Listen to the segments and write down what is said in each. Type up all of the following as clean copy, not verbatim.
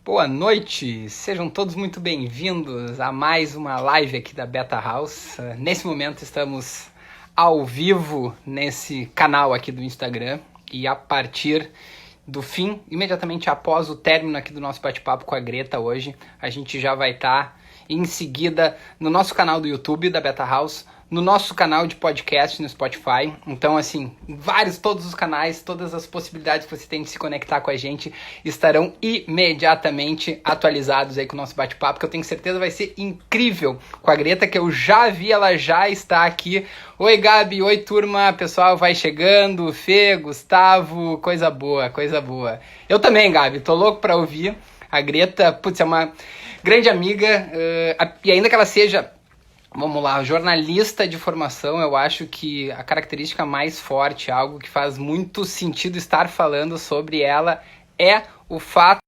Boa noite, sejam todos muito bem-vindos a mais uma live aqui da Beta House. Nesse momento estamos ao vivo nesse canal aqui do Instagram e a partir do fim, imediatamente após o término aqui do nosso bate-papo com a Greta hoje, a gente já vai estar em seguida no nosso canal do YouTube da Beta House, no nosso canal de podcast no Spotify. Então, assim, todos os canais, todas as possibilidades que você tem de se conectar com a gente estarão imediatamente atualizados aí com o nosso bate-papo, que eu tenho certeza vai ser incrível com a Greta, que eu já vi, ela já está aqui. Oi, Gabi, oi, turma, pessoal vai chegando, Fê, Gustavo, coisa boa, coisa boa. Eu também, Gabi, tô louco pra ouvir. A Greta, putz, é uma grande amiga, e ainda que ela seja, vamos lá, jornalista de formação, eu acho que a característica mais forte, algo que faz muito sentido estar falando sobre ela, é o fato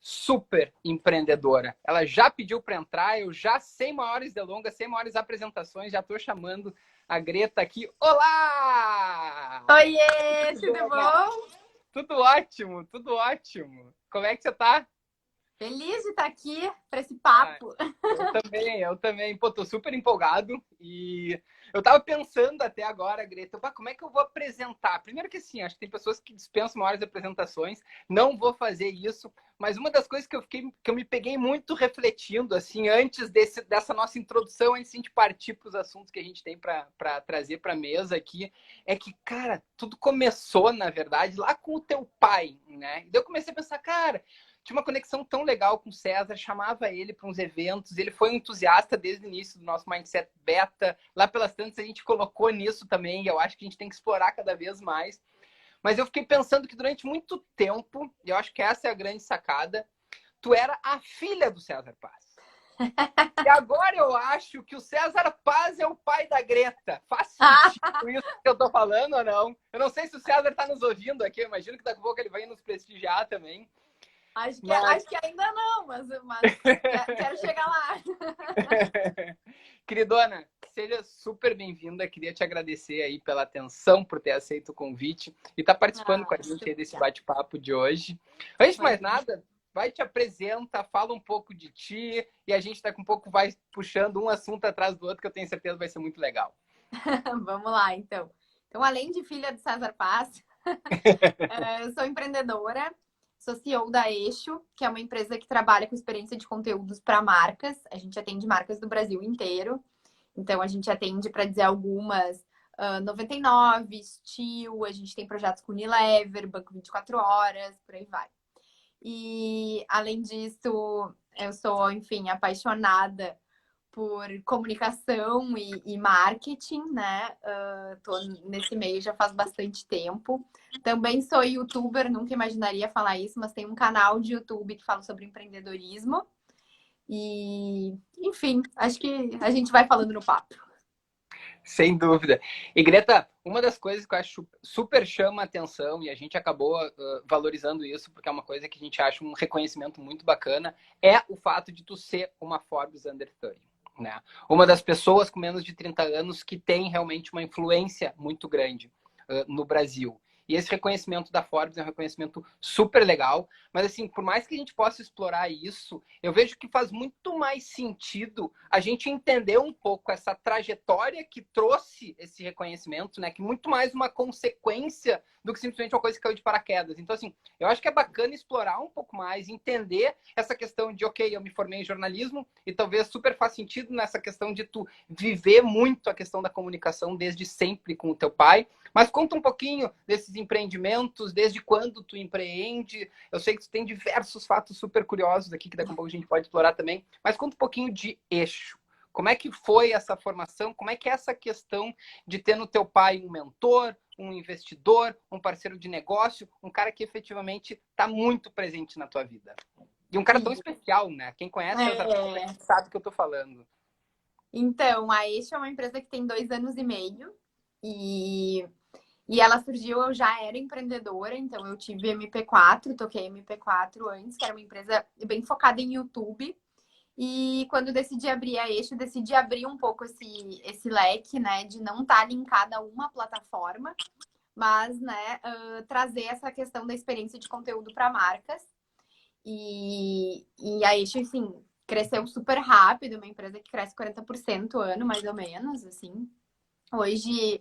super empreendedora. Ela já pediu para entrar, eu já, sem maiores delongas, sem maiores apresentações, já estou chamando a Greta aqui. Olá! Oiê, tudo bom? Tudo ótimo, tudo ótimo. Como é que você tá? Feliz de estar aqui para esse papo. Eu também. Pô, tô super empolgado e eu tava pensando até agora, Greta, como é que eu vou apresentar? Primeiro que assim, acho que tem pessoas que dispensam maiores apresentações, não vou fazer isso, mas uma das coisas que eu me peguei muito refletindo, assim, antes dessa nossa introdução, antes de a gente partir para os assuntos que a gente tem para trazer para a mesa aqui, é que, cara, tudo começou, na verdade, lá com o teu pai, né? E daí eu comecei a pensar, cara, tinha uma conexão tão legal com o César, chamava ele para uns eventos, ele foi um entusiasta desde o início do nosso Mindset Beta, lá pelas tantas a gente colocou nisso também, e eu acho que a gente tem que explorar cada vez mais. Mas eu fiquei pensando que durante muito tempo, e eu acho que essa é a grande sacada, tu era a filha do César Paz. E agora eu acho que o César Paz é o pai da Greta. Faz sentido isso que eu tô falando ou não? Eu não sei se o César tá nos ouvindo aqui, eu imagino que daqui a pouco ele vai nos prestigiar também. Acho que ainda não, mas quero chegar lá. Queridona, seja super bem-vinda. Queria te agradecer aí pela atenção, por ter aceito o convite e estar participando com a gente aí desse bate-papo de hoje. Antes de mais nada, vai te apresenta, fala um pouco de ti e a gente daqui a pouco vai puxando um assunto atrás do outro que eu tenho certeza vai ser muito legal. Vamos lá, então. Então, além de filha do César Paz, eu sou empreendedora, sou CEO da Eixo, que é uma empresa que trabalha com experiência de conteúdos para marcas. A gente atende marcas do Brasil inteiro. Então, a gente atende, para dizer algumas, 99, Steel, a gente tem projetos com Unilever, Banco 24 Horas, por aí vai. E, além disso, eu sou, enfim, apaixonada por comunicação e marketing, né? Tô nesse meio já faz bastante tempo. Também sou youtuber, nunca imaginaria falar isso, mas tem um canal de YouTube que fala sobre empreendedorismo. E, enfim, acho que a gente vai falando no papo. Sem dúvida. E Greta, uma das coisas que eu acho super chama a atenção, e a gente acabou valorizando isso, porque é uma coisa que a gente acha um reconhecimento muito bacana, é o fato de tu ser uma Forbes Under 30. Né? Uma das pessoas com menos de 30 anos que tem realmente uma influência muito grande no Brasil. E esse reconhecimento da Forbes é um reconhecimento super legal. Mas, assim, por mais que a gente possa explorar isso, eu vejo que faz muito mais sentido a gente entender um pouco essa trajetória que trouxe esse reconhecimento, né? Que muito mais uma consequência do que simplesmente uma coisa que caiu de paraquedas. Então, assim, eu acho que é bacana explorar um pouco mais, entender essa questão de, ok, eu me formei em jornalismo e talvez super faz sentido nessa questão de tu viver muito a questão da comunicação desde sempre com o teu pai. Mas conta um pouquinho desses empreendimentos, desde quando tu empreende. Eu sei que tu tem diversos fatos super curiosos aqui, que daqui a pouco a gente pode explorar também. Mas conta um pouquinho de Eixo. Como é que foi essa formação? Como é que é essa questão de ter no teu pai um mentor, um investidor, um parceiro de negócio, um cara que efetivamente está muito presente na tua vida? E um cara tão especial, né? Quem conhece sabe o que eu tô falando. Então, a Eixo é uma empresa que tem 2 anos e meio. E ela surgiu, eu já era empreendedora, então eu tive MP4, toquei MP4 antes, que era uma empresa bem focada em YouTube. E quando decidi abrir a Eixo, decidi abrir um pouco esse leque, né, de não estar linkada a uma plataforma, mas, né, trazer essa questão da experiência de conteúdo para marcas. E a Eixo, assim, cresceu super rápido, uma empresa que cresce 40% ano, mais ou menos, assim. Hoje,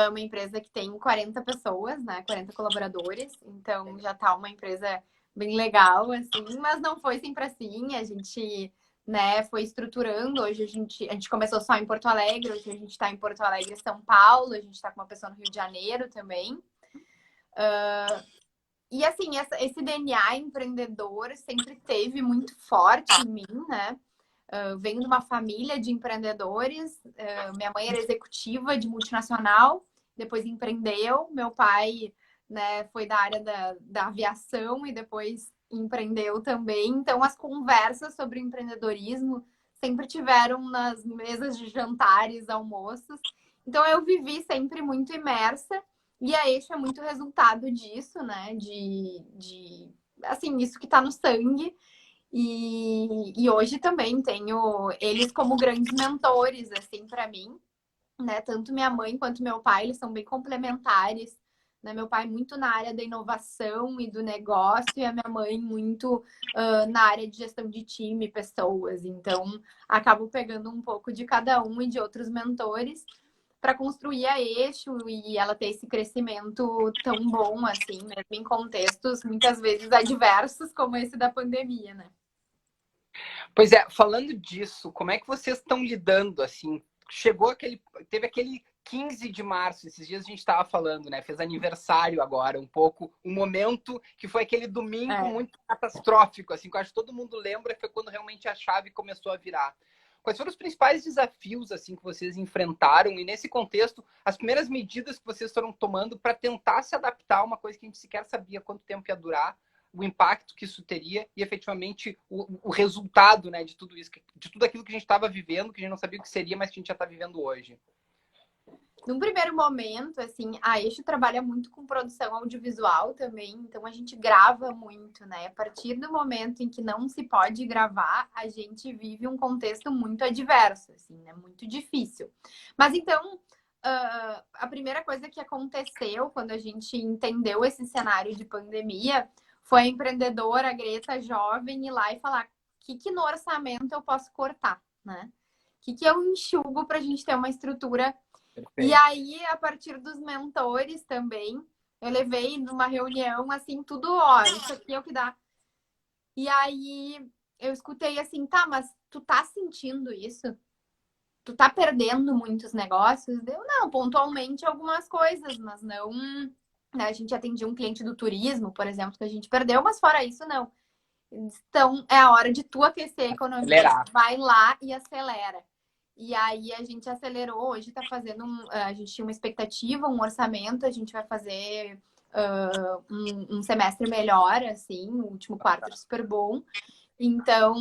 uma empresa que tem 40 pessoas, né? 40 colaboradores. Então, já tá uma empresa bem legal, assim. Mas não foi sempre assim. A gente, né, foi estruturando. Hoje a gente começou só em Porto Alegre. Hoje a gente está em Porto Alegre e São Paulo. A gente está com uma pessoa no Rio de Janeiro também. E assim, esse DNA empreendedor sempre teve muito forte em mim, né? Venho de uma família de empreendedores. Minha mãe era executiva de multinacional, depois empreendeu. Meu pai, né, foi da área da aviação e depois empreendeu também. Então, as conversas sobre empreendedorismo sempre tiveram nas mesas de jantares, almoços. Então, eu vivi sempre muito imersa. E a Eixo é muito resultado disso, né? Assim, isso que está no sangue. E hoje também tenho eles como grandes mentores, assim, para mim, né? Tanto minha mãe quanto meu pai, eles são bem complementares, né? Meu pai muito na área da inovação e do negócio, e a minha mãe muito na área de gestão de time, pessoas. Então, acabo pegando um pouco de cada um e de outros mentores para construir a Eixo e ela ter esse crescimento tão bom, assim, mesmo em contextos muitas vezes adversos, como esse da pandemia, né? Pois é, falando disso, como é que vocês estão lidando, assim? Teve aquele 15 de março, esses dias a gente estava falando, né? Fez aniversário agora, um pouco, um momento que foi aquele domingo muito catastrófico, assim, que eu acho que todo mundo lembra, que foi quando realmente a chave começou a virar. Quais foram os principais desafios, assim, que vocês enfrentaram? E nesse contexto, as primeiras medidas que vocês foram tomando para tentar se adaptar a uma coisa que a gente sequer sabia quanto tempo ia durar, o impacto que isso teria e efetivamente o resultado, né, de tudo isso, de tudo aquilo que a gente estava vivendo, que a gente não sabia o que seria, mas que a gente já está vivendo hoje. Num primeiro momento, assim, a Eixo trabalha muito com produção audiovisual também, então a gente grava muito, né? A partir do momento em que não se pode gravar, a gente vive um contexto muito adverso, assim, né? Muito difícil. Mas então, a primeira coisa que aconteceu quando a gente entendeu esse cenário de pandemia foi a empreendedora a Greta jovem ir lá e falar: que no orçamento eu posso cortar, né? Que eu enxugo para a gente ter uma estrutura. E Perfeito. aí, a partir dos mentores também, eu levei numa reunião, assim, tudo, ó, isso aqui é o que dá. E aí, eu escutei assim, tá, mas tu tá sentindo isso? Tu tá perdendo muitos negócios? Deu, não, pontualmente algumas coisas, mas não... Né? A gente atendia um cliente do turismo, por exemplo, que a gente perdeu, mas fora isso, não. Então, é a hora de tu aquecer a economia. Acelerar. Vai lá e acelera. E aí a gente acelerou, hoje está fazendo a gente tinha uma expectativa, um orçamento, a gente vai fazer um semestre melhor, assim, o último quarto super bom. Então,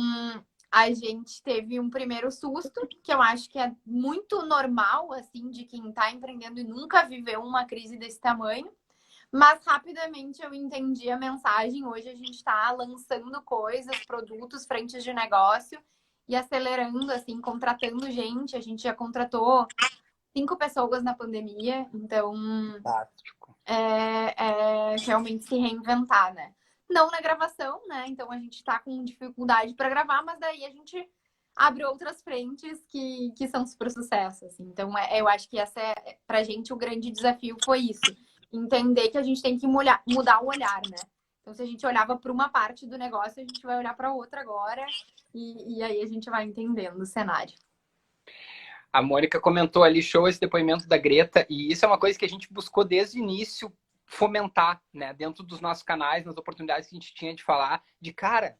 a gente teve um primeiro susto, que eu acho que é muito normal, assim, de quem está empreendendo e nunca viveu uma crise desse tamanho. Mas rapidamente eu entendi a mensagem. Hoje a gente está lançando coisas, produtos, frentes de negócio e acelerando, assim, contratando gente. A gente já contratou 5 pessoas na pandemia, então Fantástico. é realmente se reinventar, né? Não na gravação, né? Então a gente está com dificuldade para gravar, mas daí a gente abre outras frentes que são super sucesso. Assim. Então eu acho que essa pra gente o grande desafio foi isso. Entender que a gente tem que mudar o olhar, né? Então, se a gente olhava para uma parte do negócio, a gente vai olhar para outra agora, e aí a gente vai entendendo o cenário. A Mônica comentou ali, show esse depoimento da Greta, e isso é uma coisa que a gente buscou desde o início fomentar, né, dentro dos nossos canais, nas oportunidades que a gente tinha de falar, de cara,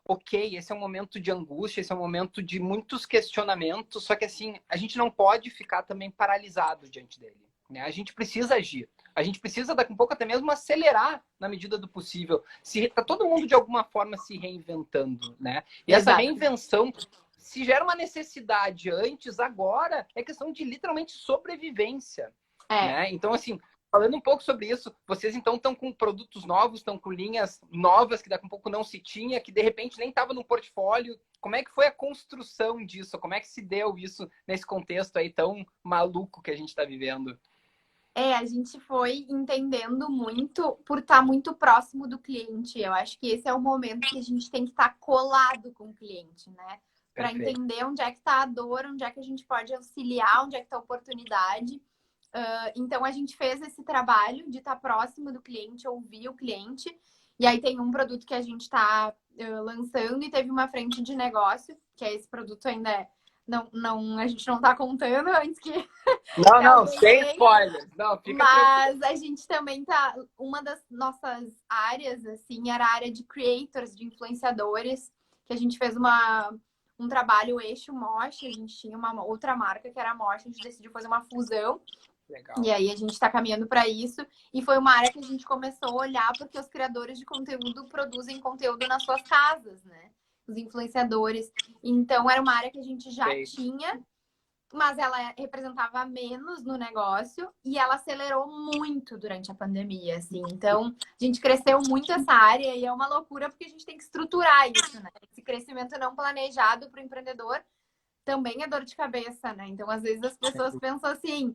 ok, esse é um momento de angústia, esse é um momento de muitos questionamentos, só que assim, a gente não pode ficar também paralisado diante dele, né? A gente precisa agir. A gente precisa, daqui a um pouco, até mesmo acelerar na medida do possível. Se tá todo mundo, de alguma forma, se reinventando, né? E essa Exato. reinvenção, se gera uma necessidade antes, agora, é questão de, literalmente, sobrevivência, né? Então, assim, falando um pouco sobre isso, vocês então estão com produtos novos, estão com linhas novas que daqui a pouco não se tinha, que de repente nem estava no portfólio. Como é que foi a construção disso? Como é que se deu isso nesse contexto aí tão maluco que a gente está vivendo? A gente foi entendendo muito por estar muito próximo do cliente. Eu acho que esse é o momento que a gente tem que estar colado com o cliente, né? Para Perfeito. entender onde é que está a dor, onde é que a gente pode auxiliar, onde é que está a oportunidade. Então, a gente fez esse trabalho de estar próximo do cliente, ouvir o cliente. E aí tem um produto que a gente está lançando e teve uma frente de negócio, que é esse produto ainda a gente não está contando antes que Não, não, alguém sem venha. spoilers. Não, fica tranquilo. Mas a gente também tá. Uma das nossas áreas, assim, era a área de creators, de influenciadores, que a gente fez um trabalho eixo Mosh, a gente tinha uma outra marca que era a Mosh, a gente decidiu fazer uma fusão. Legal. E aí a gente está caminhando para isso. E foi uma área que a gente começou a olhar porque os criadores de conteúdo produzem conteúdo nas suas casas, né? Os influenciadores. Então era uma área que a gente já Perfeito. tinha, mas ela representava menos no negócio e ela acelerou muito durante a pandemia, assim. Então, a gente cresceu muito essa área e é uma loucura porque a gente tem que estruturar isso, né? Esse crescimento não planejado para o empreendedor também é dor de cabeça, né? Então, às vezes as pessoas pensam assim: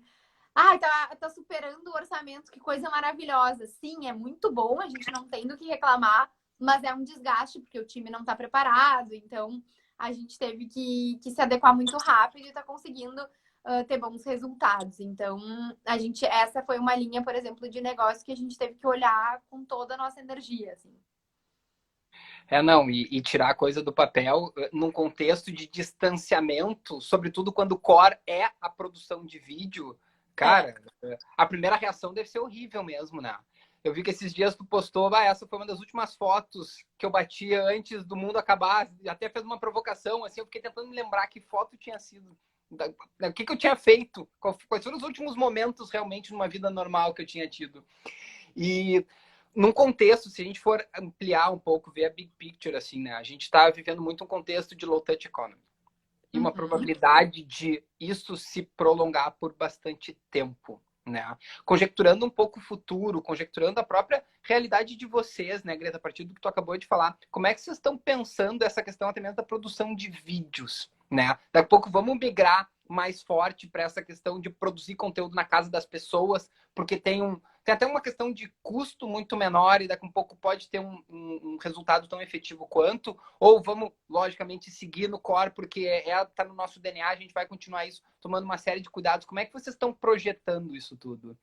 ah, tá superando o orçamento, que coisa maravilhosa. Sim, é muito bom, a gente não tem do que reclamar, mas é um desgaste, porque o time não está preparado. Então, a gente teve que se adequar muito rápido e está conseguindo ter bons resultados. Então, essa foi uma linha, por exemplo, de negócio que a gente teve que olhar com toda a nossa energia, assim. Não, e tirar a coisa do papel num contexto de distanciamento, sobretudo quando o core é a produção de vídeo, É. cara, a primeira reação deve ser horrível mesmo, né? Eu vi que esses dias tu postou, essa foi uma das últimas fotos que eu batia antes do mundo acabar, até fez uma provocação, assim, eu fiquei tentando me lembrar que foto tinha sido, o que eu tinha feito, quais foram os últimos momentos realmente numa vida normal que eu tinha tido. E num contexto, se a gente for ampliar um pouco, ver a big picture, assim, né? A gente está vivendo muito um contexto de low touch economy. E uma Uhum. probabilidade de isso se prolongar por bastante tempo, né? Conjecturando um pouco o futuro, conjecturando a própria realidade de vocês, né, Greta, a partir do que tu acabou de falar. Como é que vocês estão pensando essa questão até mesmo da produção de vídeos, né? Daqui a pouco vamos migrar mais forte para essa questão de produzir conteúdo na casa das pessoas, porque tem até uma questão de custo muito menor e daqui a um pouco pode ter um resultado tão efetivo quanto, ou vamos, logicamente, seguir no core, porque tá no nosso DNA, a gente vai continuar isso tomando uma série de cuidados. Como é que vocês estão projetando isso tudo?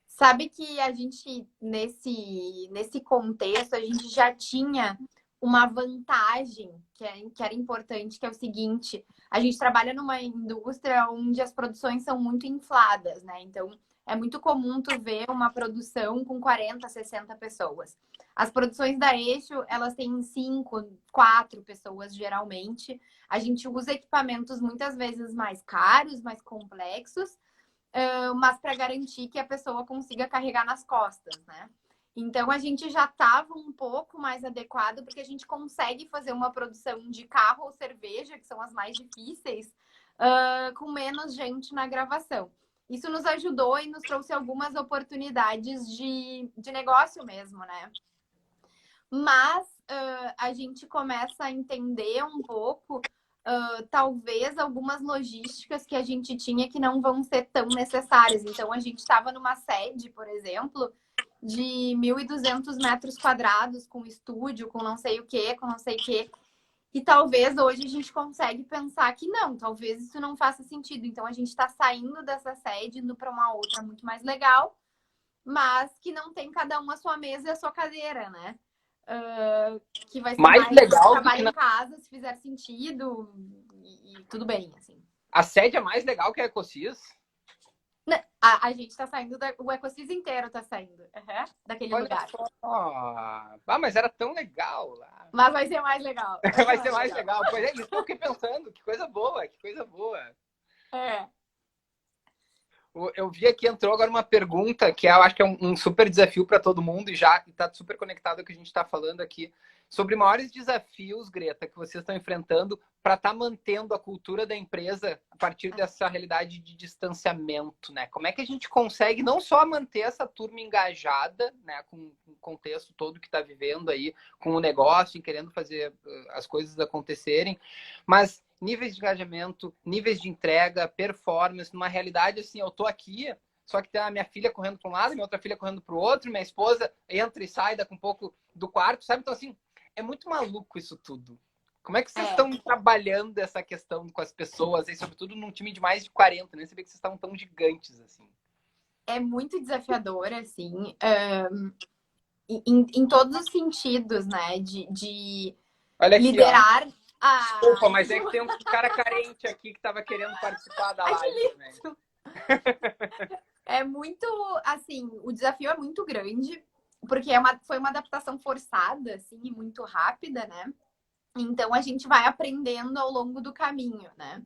Sabe que a gente, nesse contexto, a gente já tinha uma vantagem que era importante, que é o seguinte: a gente trabalha numa indústria onde as produções são muito infladas, né? Então, é muito comum tu ver uma produção com 40, 60 pessoas. As produções da Eixo, elas têm 5, 4 pessoas, geralmente. A gente usa equipamentos muitas vezes mais caros, mais complexos, mas para garantir que a pessoa consiga carregar nas costas, né? Então a gente já estava um pouco mais adequado, porque a gente consegue fazer uma produção de carro ou cerveja, que são as mais difíceis, com menos gente na gravação. Isso nos ajudou e nos trouxe algumas oportunidades de negócio mesmo, né? Mas a gente começa a entender um pouco, talvez, algumas logísticas que a gente tinha que não vão ser tão necessárias. Então, a gente estava numa sede, por exemplo, de 1.200 metros quadrados, com estúdio, com não sei o quê, com não sei o quê. E talvez hoje a gente consegue pensar que não, talvez isso não faça sentido. Então, a gente está saindo dessa sede, indo para uma outra muito mais legal, mas que não tem cada um a sua mesa e a sua cadeira, né? Que vai ser Mais mais legal do que trabalho em casa, se fizer sentido, e tudo bem, assim. a sede é mais legal que a Ecosis. A gente tá saindo, o Ecosis inteiro tá saindo daquele Olha lugar. só. Mas era tão legal lá. Mas vai ser mais legal. Vai ser mais legal. Pois é, isso que eu fiquei pensando. Que coisa boa, que coisa boa. É. Eu vi aqui, entrou agora uma pergunta que eu acho que é um super desafio para todo mundo e já está super conectado ao que a gente está falando aqui. Sobre maiores desafios, Greta, que vocês estão enfrentando para estar mantendo a cultura da empresa a partir dessa realidade de distanciamento, né? Como é que a gente consegue não só manter essa turma engajada, né, com o contexto todo que está vivendo aí, com o negócio e querendo fazer as coisas acontecerem, mas níveis de engajamento, níveis de entrega, performance, numa realidade assim, eu tô aqui, só que tem a minha filha correndo para um lado, minha outra filha correndo para o outro, minha esposa entra e sai daqui um pouco do quarto, sabe? Então, assim, é muito maluco isso tudo. Como é que vocês estão trabalhando essa questão com as pessoas, e sobretudo num time de mais de 40, né? Você vê que vocês estão tão gigantes, assim. É muito desafiador, assim, em todos os sentidos, né? De Olha aqui, ó. liderar a... Desculpa, mas é que tem um cara carente aqui que estava querendo participar da live também. É muito, assim, o desafio é muito grande, porque foi uma adaptação forçada, assim, e muito rápida, né? Então, a gente vai aprendendo ao longo do caminho, né?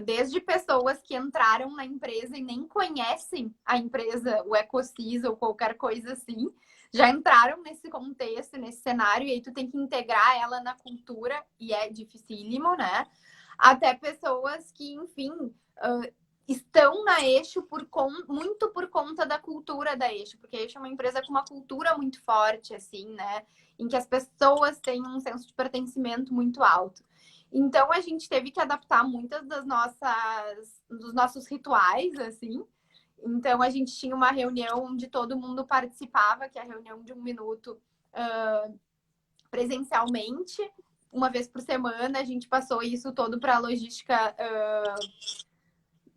Desde pessoas que entraram na empresa e nem conhecem a empresa, o EcoSys ou qualquer coisa assim, já entraram nesse contexto, nesse cenário, e aí tu tem que integrar ela na cultura, e é dificílimo, né? Até pessoas que, enfim, estão na Eixo muito por conta da cultura da Eixo, porque a Eixo é uma empresa com uma cultura muito forte, assim, né? Em que as pessoas têm um senso de pertencimento muito alto. Então, a gente teve que adaptar muitas dos nossos rituais, assim. Então, a gente tinha uma reunião onde todo mundo participava, que é a reunião de 1 minuto, presencialmente, uma vez por semana. A gente passou isso todo para a logística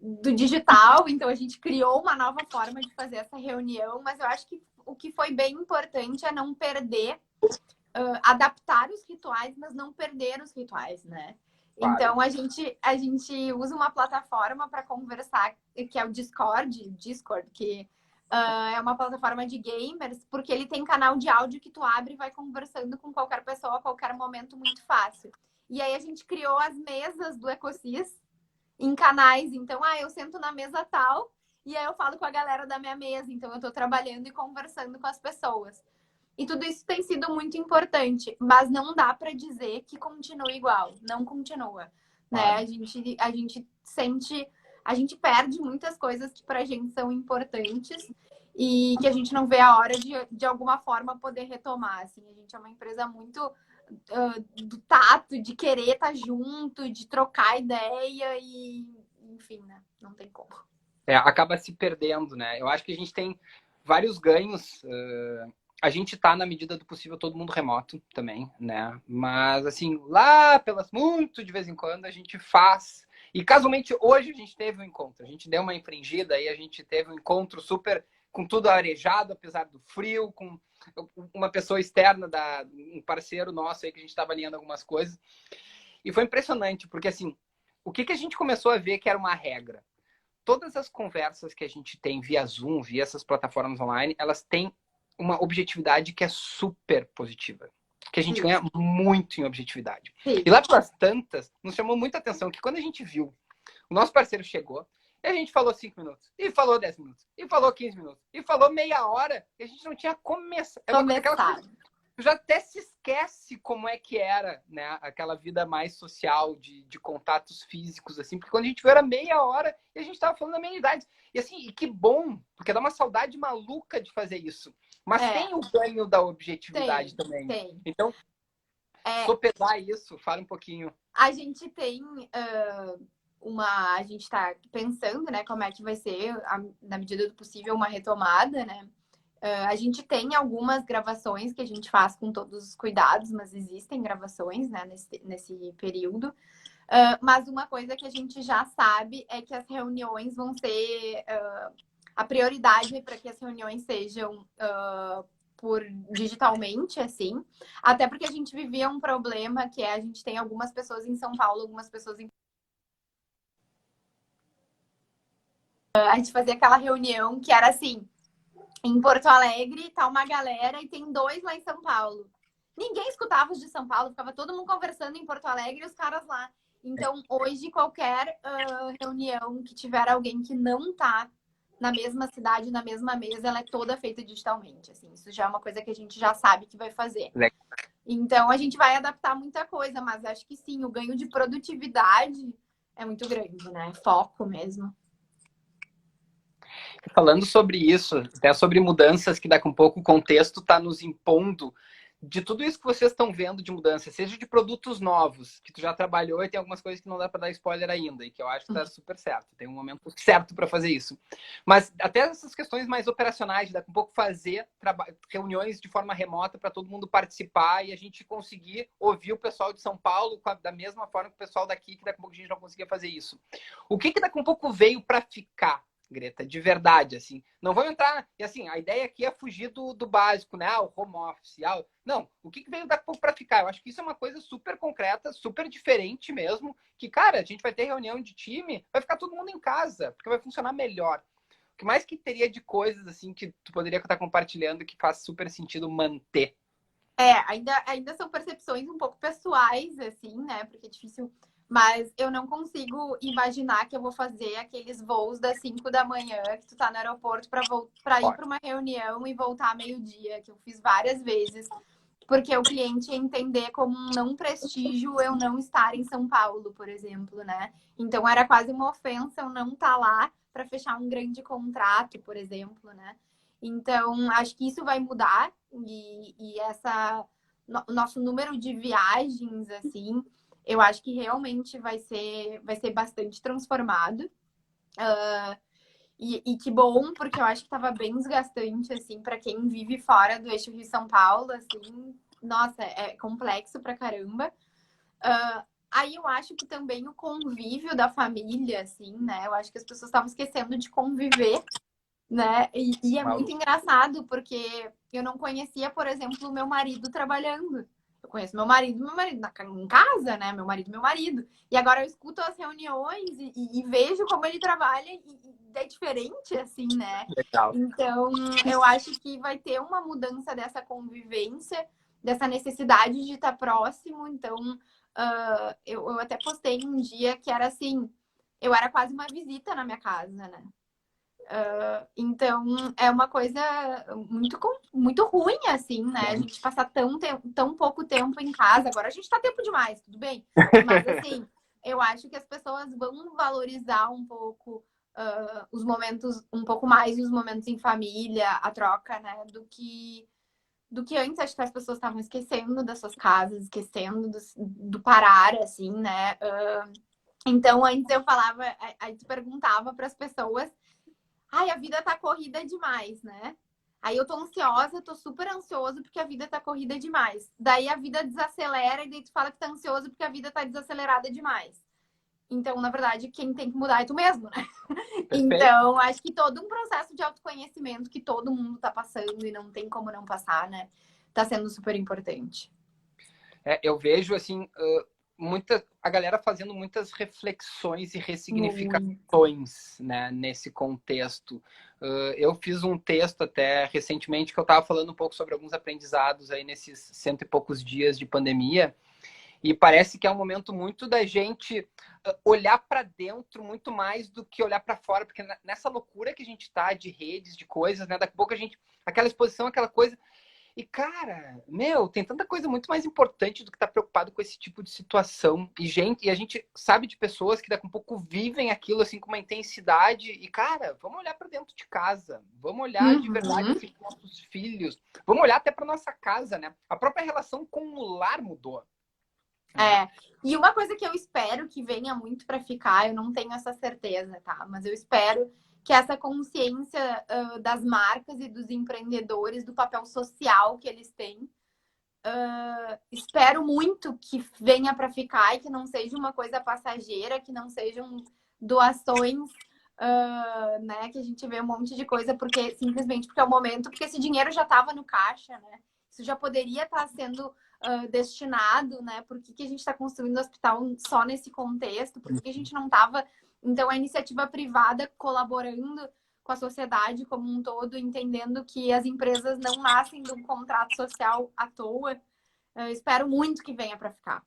do digital, então a gente criou uma nova forma de fazer essa reunião, mas eu acho que o que foi bem importante é não perder, adaptar os rituais, mas não perder os rituais, né? Claro. Então a gente usa uma plataforma para conversar, que é o Discord, que é uma plataforma de gamers, porque ele tem canal de áudio que tu abre e vai conversando com qualquer pessoa a qualquer momento muito fácil. E aí a gente criou as mesas do EcoSys em canais. Então, eu sento na mesa tal e aí eu falo com a galera da minha mesa. Então, eu estou trabalhando e conversando com as pessoas. E tudo isso tem sido muito importante, mas não dá para dizer que continua igual. Não continua, né? A gente sente, a gente perde muitas coisas que para a gente são importantes e que a gente não vê a hora de alguma forma poder retomar. Assim, a gente é uma empresa muito do tato, de querer estar junto, de trocar ideia e, enfim, né? Não tem como. Acaba se perdendo, né? Eu acho que a gente tem vários ganhos. A gente tá, na medida do possível, todo mundo remoto também, né? Mas, assim, lá muito de vez em quando a gente faz. E, casualmente, hoje a gente teve um encontro. A gente deu uma infringida e a gente teve um encontro super com tudo arejado, apesar do frio, com uma pessoa externa, um parceiro nosso aí que a gente estava alinhando algumas coisas. E foi impressionante, porque assim, o que a gente começou a ver que era uma regra? Todas as conversas que a gente tem via Zoom, via essas plataformas online, elas têm uma objetividade que é super positiva. Que a gente ganha muito em objetividade. E lá pelas tantas, nos chamou muita atenção que quando a gente viu, o nosso parceiro chegou, e a gente falou 5 minutos, e falou 10 minutos, e falou 15 minutos, e falou meia hora, e a gente não tinha começado. Tu já até se esquece como é que era, né? Aquela vida mais social, de contatos físicos, assim, porque quando a gente viu era meia hora e a gente tava falando da meia idade. E assim, e que bom, porque dá uma saudade maluca de fazer isso. Mas tem o ganho da objetividade também. Tem. Então, sopesar isso, fala um pouquinho. A gente tem... a gente está pensando, né, como é que vai ser, na medida do possível, uma retomada, né? A gente tem algumas gravações que a gente faz com todos os cuidados, mas existem gravações, né, nesse período. Mas uma coisa que a gente já sabe é que as reuniões vão ser... a prioridade para que as reuniões sejam por digitalmente, assim. Até porque a gente vivia um problema que a gente tem algumas pessoas em São Paulo, algumas pessoas em... A gente fazia aquela reunião que era assim, em Porto Alegre tá uma galera e tem 2 lá em São Paulo. Ninguém escutava os de São Paulo, ficava todo mundo conversando em Porto Alegre e os caras lá. Então, hoje, qualquer reunião que tiver alguém que não tá na mesma cidade, na mesma mesa, ela é toda feita digitalmente. Assim, isso já é uma coisa que a gente já sabe que vai fazer. Então, a gente vai adaptar muita coisa, mas acho que sim, o ganho de produtividade é muito grande, né? Foco mesmo. Falando sobre isso, até sobre mudanças que daqui a um pouco o contexto está nos impondo de tudo isso que vocês estão vendo de mudança, seja de produtos novos, que tu já trabalhou e tem algumas coisas que não dá para dar spoiler ainda, e que eu acho que tá super certo, tem um momento certo para fazer isso. Mas até essas questões mais operacionais, daqui a um pouco fazer reuniões de forma remota para todo mundo participar e a gente conseguir ouvir o pessoal de São Paulo da mesma forma que o pessoal daqui, que daqui a pouco a gente não conseguia fazer isso. O que daqui a um pouco veio para ficar, Greta, de verdade, assim? Não vamos entrar... E assim, a ideia aqui é fugir do básico, né? O home office. Não, o que veio daqui a pouco para ficar? Eu acho que isso é uma coisa super concreta, super diferente mesmo, que, cara, a gente vai ter reunião de time, vai ficar todo mundo em casa, porque vai funcionar melhor. O que mais que teria de coisas, assim, que tu poderia estar compartilhando que faz super sentido manter? Ainda são percepções um pouco pessoais, assim, né? Porque é difícil... Mas eu não consigo imaginar que eu vou fazer aqueles voos das 5 da manhã, que tu tá no aeroporto para ir para uma reunião e voltar meio-dia, que eu fiz várias vezes, porque o cliente ia entender como um não prestígio eu não estar em São Paulo, por exemplo, né? Então era quase uma ofensa eu não estar lá para fechar um grande contrato, por exemplo, né? Então acho que isso vai mudar e nosso número de viagens, assim, eu acho que realmente vai ser bastante transformado. E que bom, porque eu acho que estava bem desgastante, assim, para quem vive fora do eixo Rio-São Paulo, assim, nossa, é complexo pra caramba. Aí eu acho que também o convívio da família, assim, né? Eu acho que as pessoas estavam esquecendo de conviver, né? E é muito engraçado, porque eu não conhecia, por exemplo, o meu marido trabalhando. Eu conheço meu marido em casa, né? Meu marido. E agora eu escuto as reuniões e vejo como ele trabalha e é diferente, assim, né? Legal. Então, eu acho que vai ter uma mudança dessa convivência, dessa necessidade de estar próximo. Então, eu até postei um dia que era assim, eu era quase uma visita na minha casa, né? Então, é uma coisa muito ruim, assim, né? A gente passar tão pouco tempo em casa. Agora a gente tá tempo demais, tudo bem. Mas, assim, eu acho que as pessoas vão valorizar um pouco os momentos, um pouco mais os momentos em família, a troca, né? Do que antes. Acho que as pessoas estavam esquecendo das suas casas, esquecendo do parar, assim, né? Então, antes eu falava, aí tu perguntava para as pessoas. Ai, a vida tá corrida demais, né? Aí eu tô ansiosa, tô super ansioso porque a vida tá corrida demais. Daí a vida desacelera e daí tu fala que tá ansioso porque a vida tá desacelerada demais. Então, na verdade, quem tem que mudar é tu mesmo, né? Então, acho que todo um processo de autoconhecimento que todo mundo tá passando e não tem como não passar, né? Tá sendo super importante. Eu vejo, assim, a galera fazendo muitas reflexões e ressignificações, né, nesse contexto. Eu fiz um texto até recentemente que eu estava falando um pouco sobre alguns aprendizados aí nesses 100 e poucos dias de pandemia, e parece que é um momento muito da gente olhar para dentro muito mais do que olhar para fora, porque nessa loucura que a gente está de redes, de coisas, né, daqui a pouco aquela exposição, aquela coisa. E, cara, tem tanta coisa muito mais importante do que estar preocupado com esse tipo de situação. E a gente sabe de pessoas que daqui a pouco vivem aquilo assim com uma intensidade. E, cara, vamos olhar para dentro de casa. Vamos olhar de verdade assim, para nossos filhos. Vamos olhar até para nossa casa, né? A própria relação com o lar mudou. E uma coisa que eu espero que venha muito para ficar, eu não tenho essa certeza, tá? Mas eu espero que essa consciência das marcas e dos empreendedores, do papel social que eles têm, espero muito que venha para ficar e que não seja uma coisa passageira, que não sejam doações, né? Que a gente vê um monte de coisa simplesmente porque é o momento, porque esse dinheiro já estava no caixa, né? Isso já poderia estar sendo destinado, né? Por que a gente está construindo o hospital só nesse contexto? Por que a gente não estava... Então, a iniciativa privada colaborando com a sociedade como um todo, entendendo que as empresas não nascem de um contrato social à toa. Eu espero muito que venha para ficar.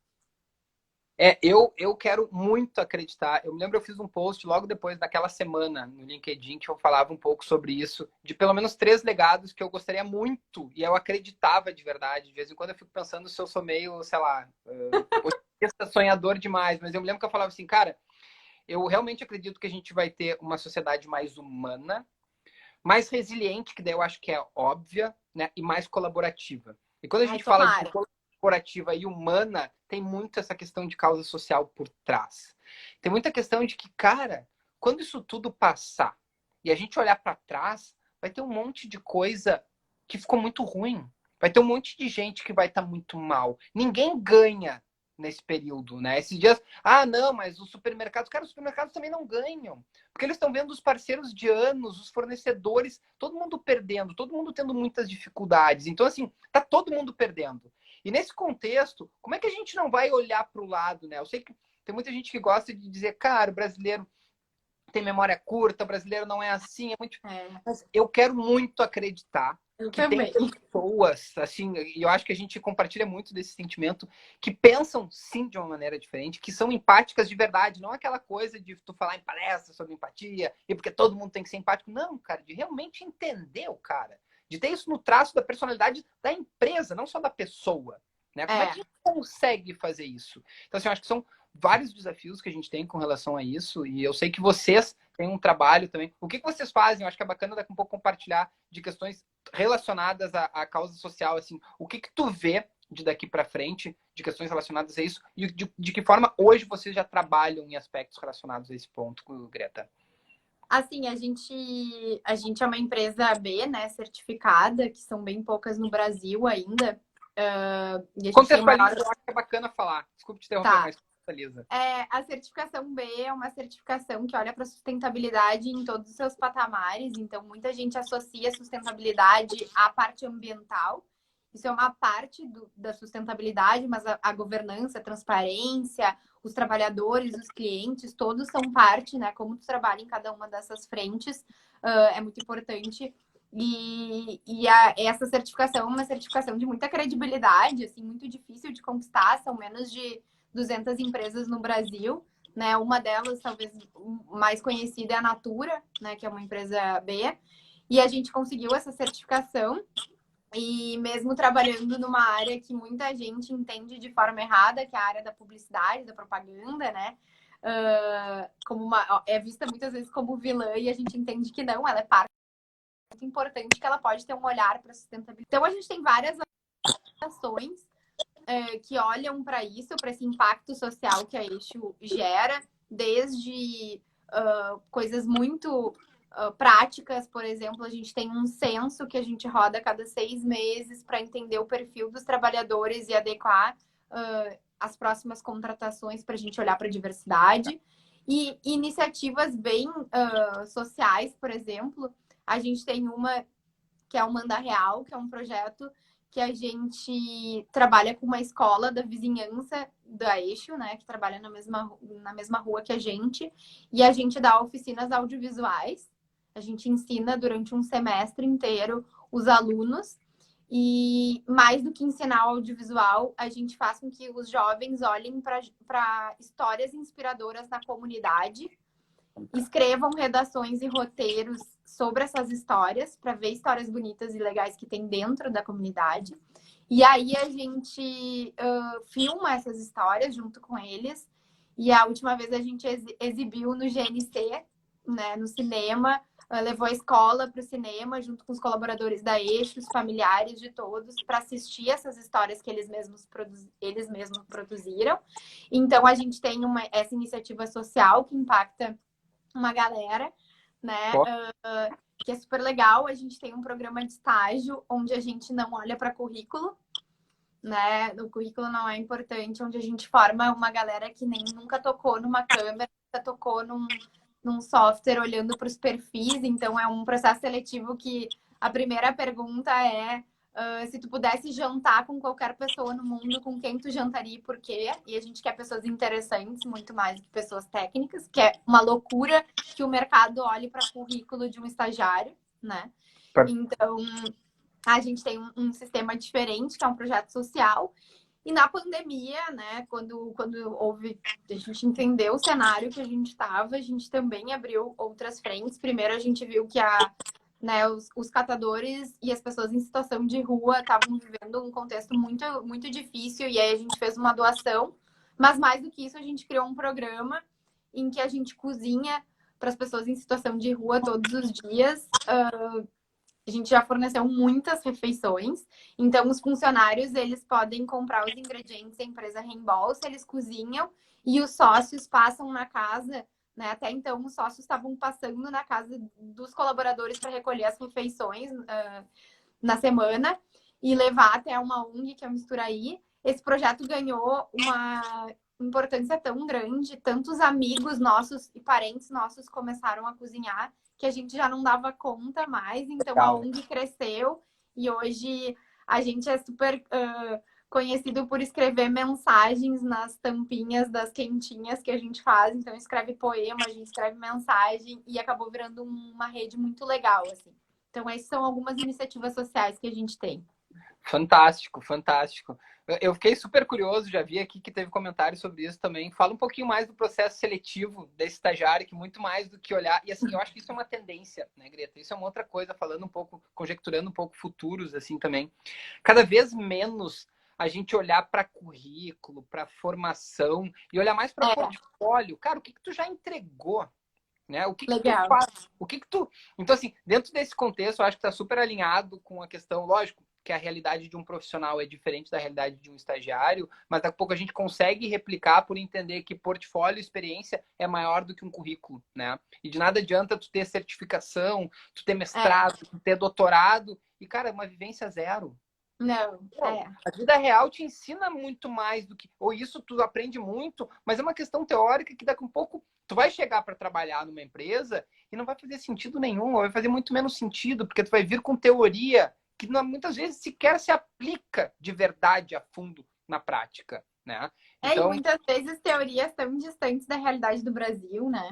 Eu quero muito acreditar. Eu me lembro, eu fiz um post logo depois daquela semana no LinkedIn que eu falava um pouco sobre isso, de pelo menos 3 legados que eu gostaria muito e eu acreditava de verdade. De vez em quando eu fico pensando se eu sou meio, sei lá, sonhador demais, mas eu me lembro que eu falava assim, cara, eu realmente acredito que a gente vai ter uma sociedade mais humana, mais resiliente, que daí eu acho que é óbvia, né, e mais colaborativa. E quando a Ai, gente fala de tomara. psicologia corporativa e humana, tem muito essa questão de causa social por trás. Tem muita questão de que, cara, quando isso tudo passar e a gente olhar para trás, vai ter um monte de coisa que ficou muito ruim. Vai ter um monte de gente que vai estar muito mal. Ninguém ganha nesse período, né? Esses dias, não, mas os supermercados, cara, os supermercados também não ganham. Porque eles estão vendo os parceiros de anos, os fornecedores, todo mundo perdendo, todo mundo tendo muitas dificuldades. Então, assim, tá todo mundo perdendo. E nesse contexto, como é que a gente não vai olhar para o lado, né? Eu sei que tem muita gente que gosta de dizer, cara, o brasileiro tem memória curta, o brasileiro não é assim, é muito. Mas eu quero muito acreditar Eu que tem também. pessoas, assim, e eu acho que a gente compartilha muito desse sentimento, que pensam sim de uma maneira diferente, que são empáticas de verdade, não aquela coisa de tu falar em palestra sobre empatia, e porque todo mundo tem que ser empático. Não, cara, de realmente entender o cara, de ter isso no traço da personalidade da empresa, não só da pessoa. Né? Como é que a gente consegue fazer isso? Então, assim, eu acho que são vários desafios que a gente tem com relação a isso, e eu sei que vocês têm um trabalho também. O que vocês fazem? Eu acho que é bacana daqui um pouco compartilhar de questões relacionadas à causa social, assim, o que tu vê de daqui para frente, de questões relacionadas a isso, e de que forma hoje vocês já trabalham em aspectos relacionados a esse ponto, Greta? Assim, a gente é uma empresa B, né, certificada, que são bem poucas no Brasil ainda. E a gente tem o maior... Contextualiza, eu acho que é bacana falar. Desculpe te interromper, Tá. mas contextualiza. A certificação B é uma certificação que olha para a sustentabilidade em todos os seus patamares. Então, muita gente associa a sustentabilidade à parte ambiental. Isso é uma parte da sustentabilidade, mas a governança, a transparência, os trabalhadores, os clientes, todos são parte, né? Como tu trabalha em cada uma dessas frentes é muito importante. Essa certificação é uma certificação de muita credibilidade, assim, muito difícil de conquistar. São menos de 200 empresas no Brasil, né? Uma delas, talvez mais conhecida, é a Natura, né? Que é uma empresa B. E a gente conseguiu essa certificação. E mesmo trabalhando numa área que muita gente entende de forma errada, que é a área da publicidade, da propaganda, né? É vista muitas vezes como vilã e a gente entende que não, ela é parte muito importante, que ela pode ter um olhar para sustentabilidade. Então a gente tem várias ações que olham para isso, para esse impacto social que a Eixo gera, desde coisas muito práticas, por exemplo, a gente tem um censo que a gente roda a cada 6 meses para entender o perfil dos trabalhadores e adequar as próximas contratações para a gente olhar para a diversidade. E iniciativas bem sociais, por exemplo, a gente tem uma que é o Manda Real, que é um projeto que a gente trabalha com uma escola da vizinhança da Eixo, né, que trabalha na mesma rua que a gente, e a gente dá oficinas audiovisuais. A gente ensina durante um semestre inteiro os alunos, e mais do que ensinar o audiovisual, a gente faz com que os jovens olhem para histórias inspiradoras na comunidade, escrevam redações e roteiros sobre essas histórias, para ver histórias bonitas e legais que tem dentro da comunidade. E aí a gente filma essas histórias junto com eles. E a última vez a gente exibiu no GNC, né, no cinema, levou a escola para o cinema, junto com os colaboradores da Eixo, os familiares de todos, para assistir essas histórias que eles mesmos produziram. Então, a gente tem essa iniciativa social que impacta uma galera, né? Que é super legal. A gente tem um programa de estágio onde a gente não olha para currículo, né? O currículo não é importante, onde a gente forma uma galera que nem nunca tocou numa câmera, nunca tocou num software olhando para os perfis. Então, é um processo seletivo que a primeira pergunta é se tu pudesse jantar com qualquer pessoa no mundo, com quem tu jantaria e por quê? E a gente quer pessoas interessantes, muito mais do que pessoas técnicas, que é uma loucura que o mercado olhe para currículo de um estagiário, né? Então, a gente tem um sistema diferente, que é um projeto social. E na pandemia, né, quando houve, a gente entendeu o cenário que a gente estava, a gente também abriu outras frentes. Primeiro, a gente viu que os catadores e as pessoas em situação de rua estavam vivendo um contexto muito, muito difícil, e aí a gente fez uma doação. Mas mais do que isso, a gente criou um programa em que a gente cozinha para as pessoas em situação de rua todos os dias, A gente já forneceu muitas refeições, então os funcionários eles podem comprar os ingredientes, a empresa reembolsa, eles cozinham e os sócios passam na casa, né? Até então os sócios estavam passando na casa dos colaboradores para recolher as refeições na semana e levar até uma ONG, que é o Misturaí. Esse projeto ganhou uma importância tão grande, tantos amigos nossos e parentes nossos começaram a cozinhar, que a gente já não dava conta mais, então a Legal. ONG cresceu e hoje a gente é super conhecido por escrever mensagens nas tampinhas das quentinhas que a gente faz, então escreve poema, a gente escreve mensagem e acabou virando uma rede muito legal, assim. Então, essas são algumas iniciativas sociais que a gente tem. Fantástico, fantástico. Eu fiquei super curioso, já vi aqui que teve comentário sobre isso também. Fala um pouquinho mais do processo seletivo desse estagiário, que muito mais do que olhar. E assim, eu acho que isso é uma tendência, né, Greta? Isso é uma outra coisa, falando um pouco, conjecturando um pouco futuros, assim também. Cada vez menos a gente olhar para currículo, para formação e olhar mais para É, portfólio. Cara, o que tu já entregou? Né? O que que tu legal. faz? O que que tu... Então, assim, dentro desse contexto, eu acho que está super alinhado com a questão, lógico, que a realidade de um profissional é diferente da realidade de um estagiário, mas daqui a pouco a gente consegue replicar por entender que portfólio e experiência é maior do que um currículo, né? E de nada adianta tu ter certificação, tu ter É, mestrado, tu ter doutorado, e, cara, é uma vivência zero. não, Pô, é. a vida real te ensina muito mais do que. Ou isso tu aprende muito, mas é uma questão teórica que daqui a um pouco tu vai chegar para trabalhar numa empresa e não vai fazer sentido nenhum, ou vai fazer muito menos sentido, porque tu vai vir com teoria que muitas vezes sequer se aplica de verdade a fundo na prática, né? É, e Então, muitas vezes teorias tão distantes da realidade do Brasil, né?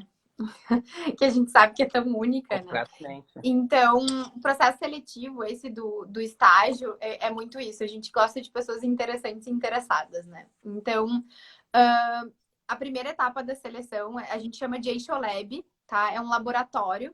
Que a gente sabe que é tão única, né? completamente. Então, o processo seletivo, esse do estágio, é muito isso. A gente gosta de pessoas interessantes e interessadas, né? Então, a primeira etapa da seleção a gente chama de Eixolab, tá? É um laboratório.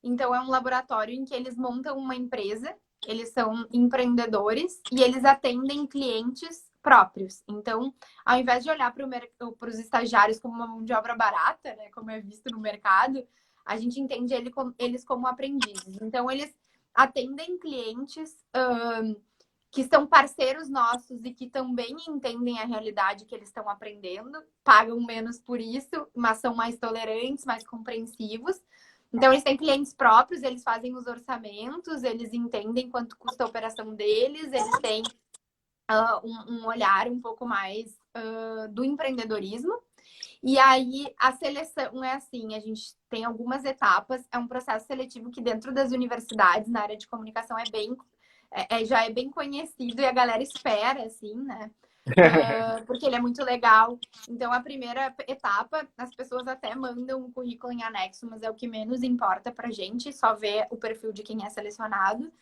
Então, é um laboratório em que eles montam uma empresa, eles são empreendedores e eles atendem clientes próprios. Então, ao invés de olhar para os estagiários como uma mão de obra barata, né, como é visto no mercado, a gente entende eles como aprendizes. Então, eles atendem clientes que são parceiros nossos e que também entendem a realidade que eles estão aprendendo, pagam menos por isso, mas são mais tolerantes, mais compreensivos. Então, eles têm clientes próprios, eles fazem os orçamentos, eles entendem quanto custa a operação deles, eles têm um olhar um pouco mais do empreendedorismo. E aí, a seleção é assim, a gente tem algumas etapas, é um processo seletivo que dentro das universidades, na área de comunicação, já é bem conhecido e a galera espera, assim, né? Porque ele é muito legal. Então, a primeira etapa, as pessoas até mandam o currículo em anexo, mas é o que menos importa pra gente, só ver o perfil de quem é selecionado.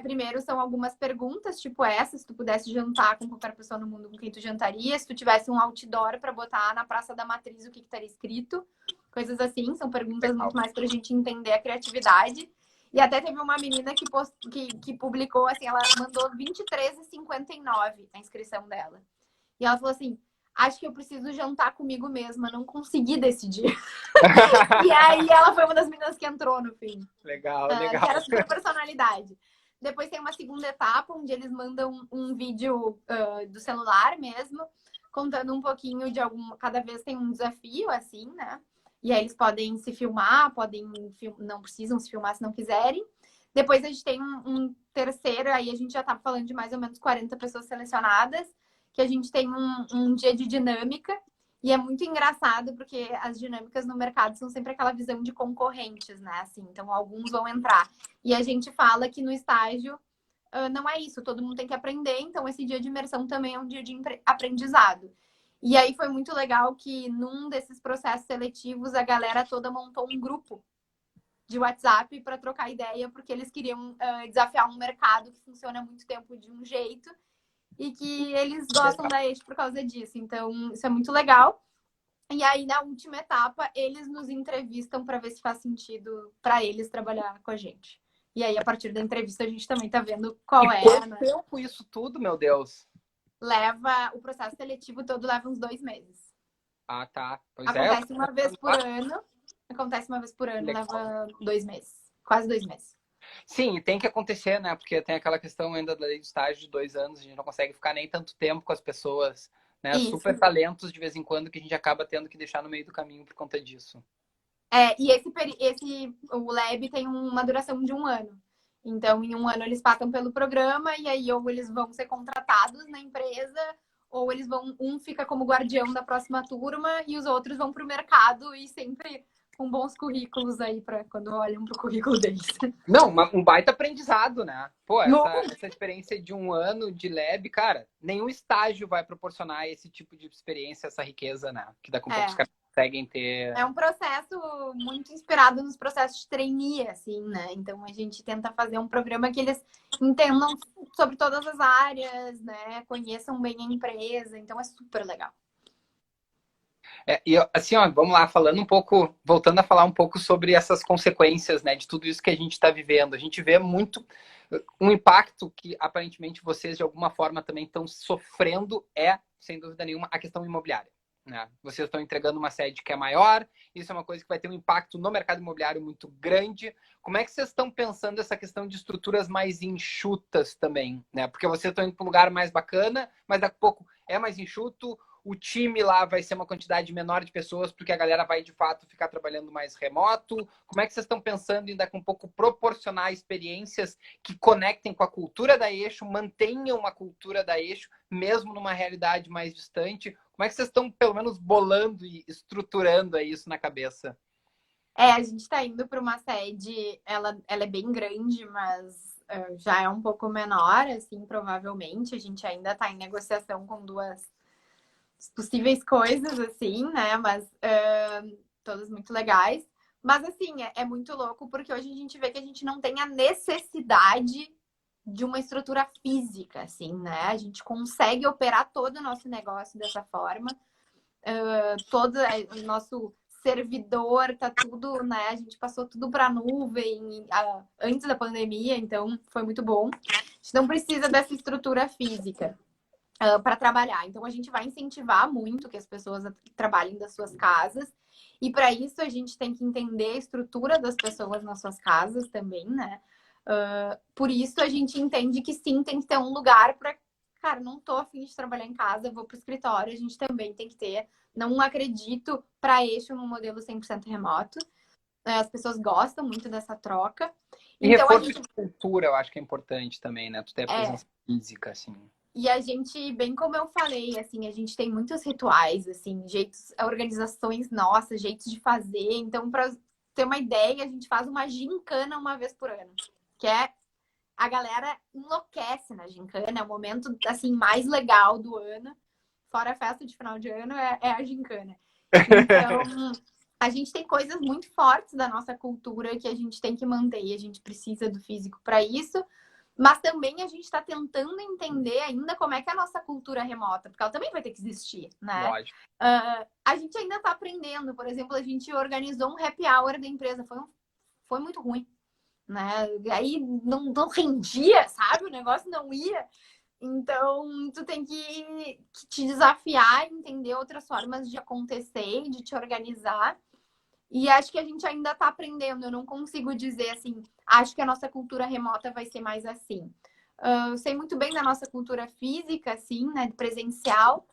Primeiro são algumas perguntas, tipo essa, se tu pudesse jantar com qualquer pessoa no mundo, com quem tu jantaria? Se tu tivesse um outdoor para botar na Praça da Matriz, o que estaria escrito? Coisas assim, são perguntas muito mais pra gente entender a criatividade. E até teve uma menina que publicou, assim, ela mandou 23h59 a inscrição dela. E ela falou assim, acho que eu preciso jantar comigo mesma, não consegui decidir. E aí ela foi uma das meninas que entrou no fim. Legal, Que era legal. super personalidade. Depois tem uma segunda etapa, onde eles mandam um vídeo do celular mesmo, contando um pouquinho de algum. Cada vez tem um desafio, assim, né? E aí eles podem se filmar, não precisam se filmar se não quiserem. Depois a gente tem um terceiro, aí a gente já tá falando de mais ou menos 40 pessoas selecionadas, que a gente tem um dia de dinâmica, e é muito engraçado porque as dinâmicas no mercado são sempre aquela visão de concorrentes, né? Assim, então, alguns vão entrar. E a gente fala que no estágio não é isso, todo mundo tem que aprender, então esse dia de imersão também é um dia de aprendizado. E aí foi muito legal que num desses processos seletivos a galera toda montou um grupo de WhatsApp para trocar ideia, porque eles queriam desafiar um mercado que funciona há muito tempo de um jeito e que eles gostam da Eixo por causa disso. Então, isso é muito legal. E aí, na última etapa, eles nos entrevistam para ver se faz sentido para eles trabalhar com a gente. E aí, a partir da entrevista, a gente também tá vendo E qual é, quanto né? tempo isso tudo, meu Deus? O processo seletivo todo leva uns 2 meses. Ah, tá. Pois é, Acontece uma vez por ano. Acontece uma vez por ano, legal. leva 2 meses. Quase 2 meses. Sim, tem que acontecer, né? Porque tem aquela questão ainda da lei do estágio de 2 anos, a gente não consegue ficar nem tanto tempo com as pessoas, né? Isso. Super talentos de vez em quando que a gente acaba tendo que deixar no meio do caminho por conta disso. E o Lab tem uma duração de 1 ano. Então, em 1 ano eles passam pelo programa e aí ou eles vão ser contratados na empresa, ou eles vão, um fica como guardião da próxima turma e os outros vão para o mercado e sempre com bons currículos aí para quando olham para o currículo deles. Não, um baita aprendizado, né? Pô, No, essa experiência de 1 ano de lab, cara, nenhum estágio vai proporcionar esse tipo de experiência, essa riqueza, né? Que daqui a pouco os caras conseguem ter. É um processo muito inspirado nos processos de trainee, assim, né? Então a gente tenta fazer um programa que eles entendam sobre todas as áreas, né? Conheçam bem a empresa, então é super legal. E assim, ó, vamos lá, falando um pouco, voltando a falar um pouco sobre essas consequências, né, de tudo isso que a gente está vivendo. A gente vê muito um impacto que aparentemente vocês de alguma forma também estão sofrendo sem dúvida nenhuma, a questão imobiliária. Né? Vocês estão entregando uma sede que é maior, isso é uma coisa que vai ter um impacto no mercado imobiliário muito grande. Como é que vocês estão pensando essa questão de estruturas mais enxutas também? Né? Porque vocês estão indo para um lugar mais bacana, mas daqui a pouco é mais enxuto, o time lá vai ser uma quantidade menor de pessoas, porque a galera vai de fato ficar trabalhando mais remoto. Como é que vocês estão pensando em daqui um pouco proporcionar experiências que conectem com a cultura da Eixo, mantenham a cultura da Eixo, mesmo numa realidade mais distante? Como é que vocês estão, pelo menos, bolando e estruturando isso na cabeça? A gente está indo para uma sede, ela é bem grande, mas já é um pouco menor, assim, provavelmente. A gente ainda está em negociação com duas possíveis coisas, assim, né? Mas todas muito legais. Mas, assim, é muito louco, porque hoje a gente vê que a gente não tem a necessidade de uma estrutura física, assim, né? A gente consegue operar todo o nosso negócio dessa forma. Todo o nosso servidor, tá tudo, né? A gente passou tudo para nuvem antes da pandemia, então foi muito bom. A gente não precisa dessa estrutura física para trabalhar. Então, a gente vai incentivar muito que as pessoas trabalhem das suas casas. E para isso, a gente tem que entender a estrutura das pessoas nas suas casas também, né? Por isso, a gente entende que sim, tem que ter um lugar para. Cara, não tô afim de trabalhar em casa, vou pro escritório. A gente também tem que ter. Não acredito para Eixo num modelo 100% remoto. As pessoas gostam muito dessa troca. E Então, a reforço gente. de cultura, eu acho que é importante também, né? Tu ter a presença física, assim. E a gente, bem como eu falei, assim, a gente tem muitos rituais, assim, jeitos, organizações nossas, jeitos de fazer. Então, para ter uma ideia, a gente faz uma gincana uma vez por ano, que é a galera enlouquece na gincana, é o momento assim mais legal do ano. Fora a festa de final de ano, é a gincana. Então, a gente tem coisas muito fortes da nossa cultura que a gente tem que manter e a gente precisa do físico para isso. Mas também a gente está tentando entender ainda como é que é a nossa cultura remota, porque ela também vai ter que existir, né? Lógico. A gente ainda está aprendendo. Por exemplo, a gente organizou um happy hour da empresa. Foi muito ruim, né? Aí não rendia, sabe? O negócio não ia. Então, tu tem que te desafiar, entender outras formas de acontecer, de te organizar. E acho que a gente ainda está aprendendo. Eu não consigo dizer assim, acho que a nossa cultura remota vai ser mais assim. Eu sei muito bem da nossa cultura física, assim, né, presencial.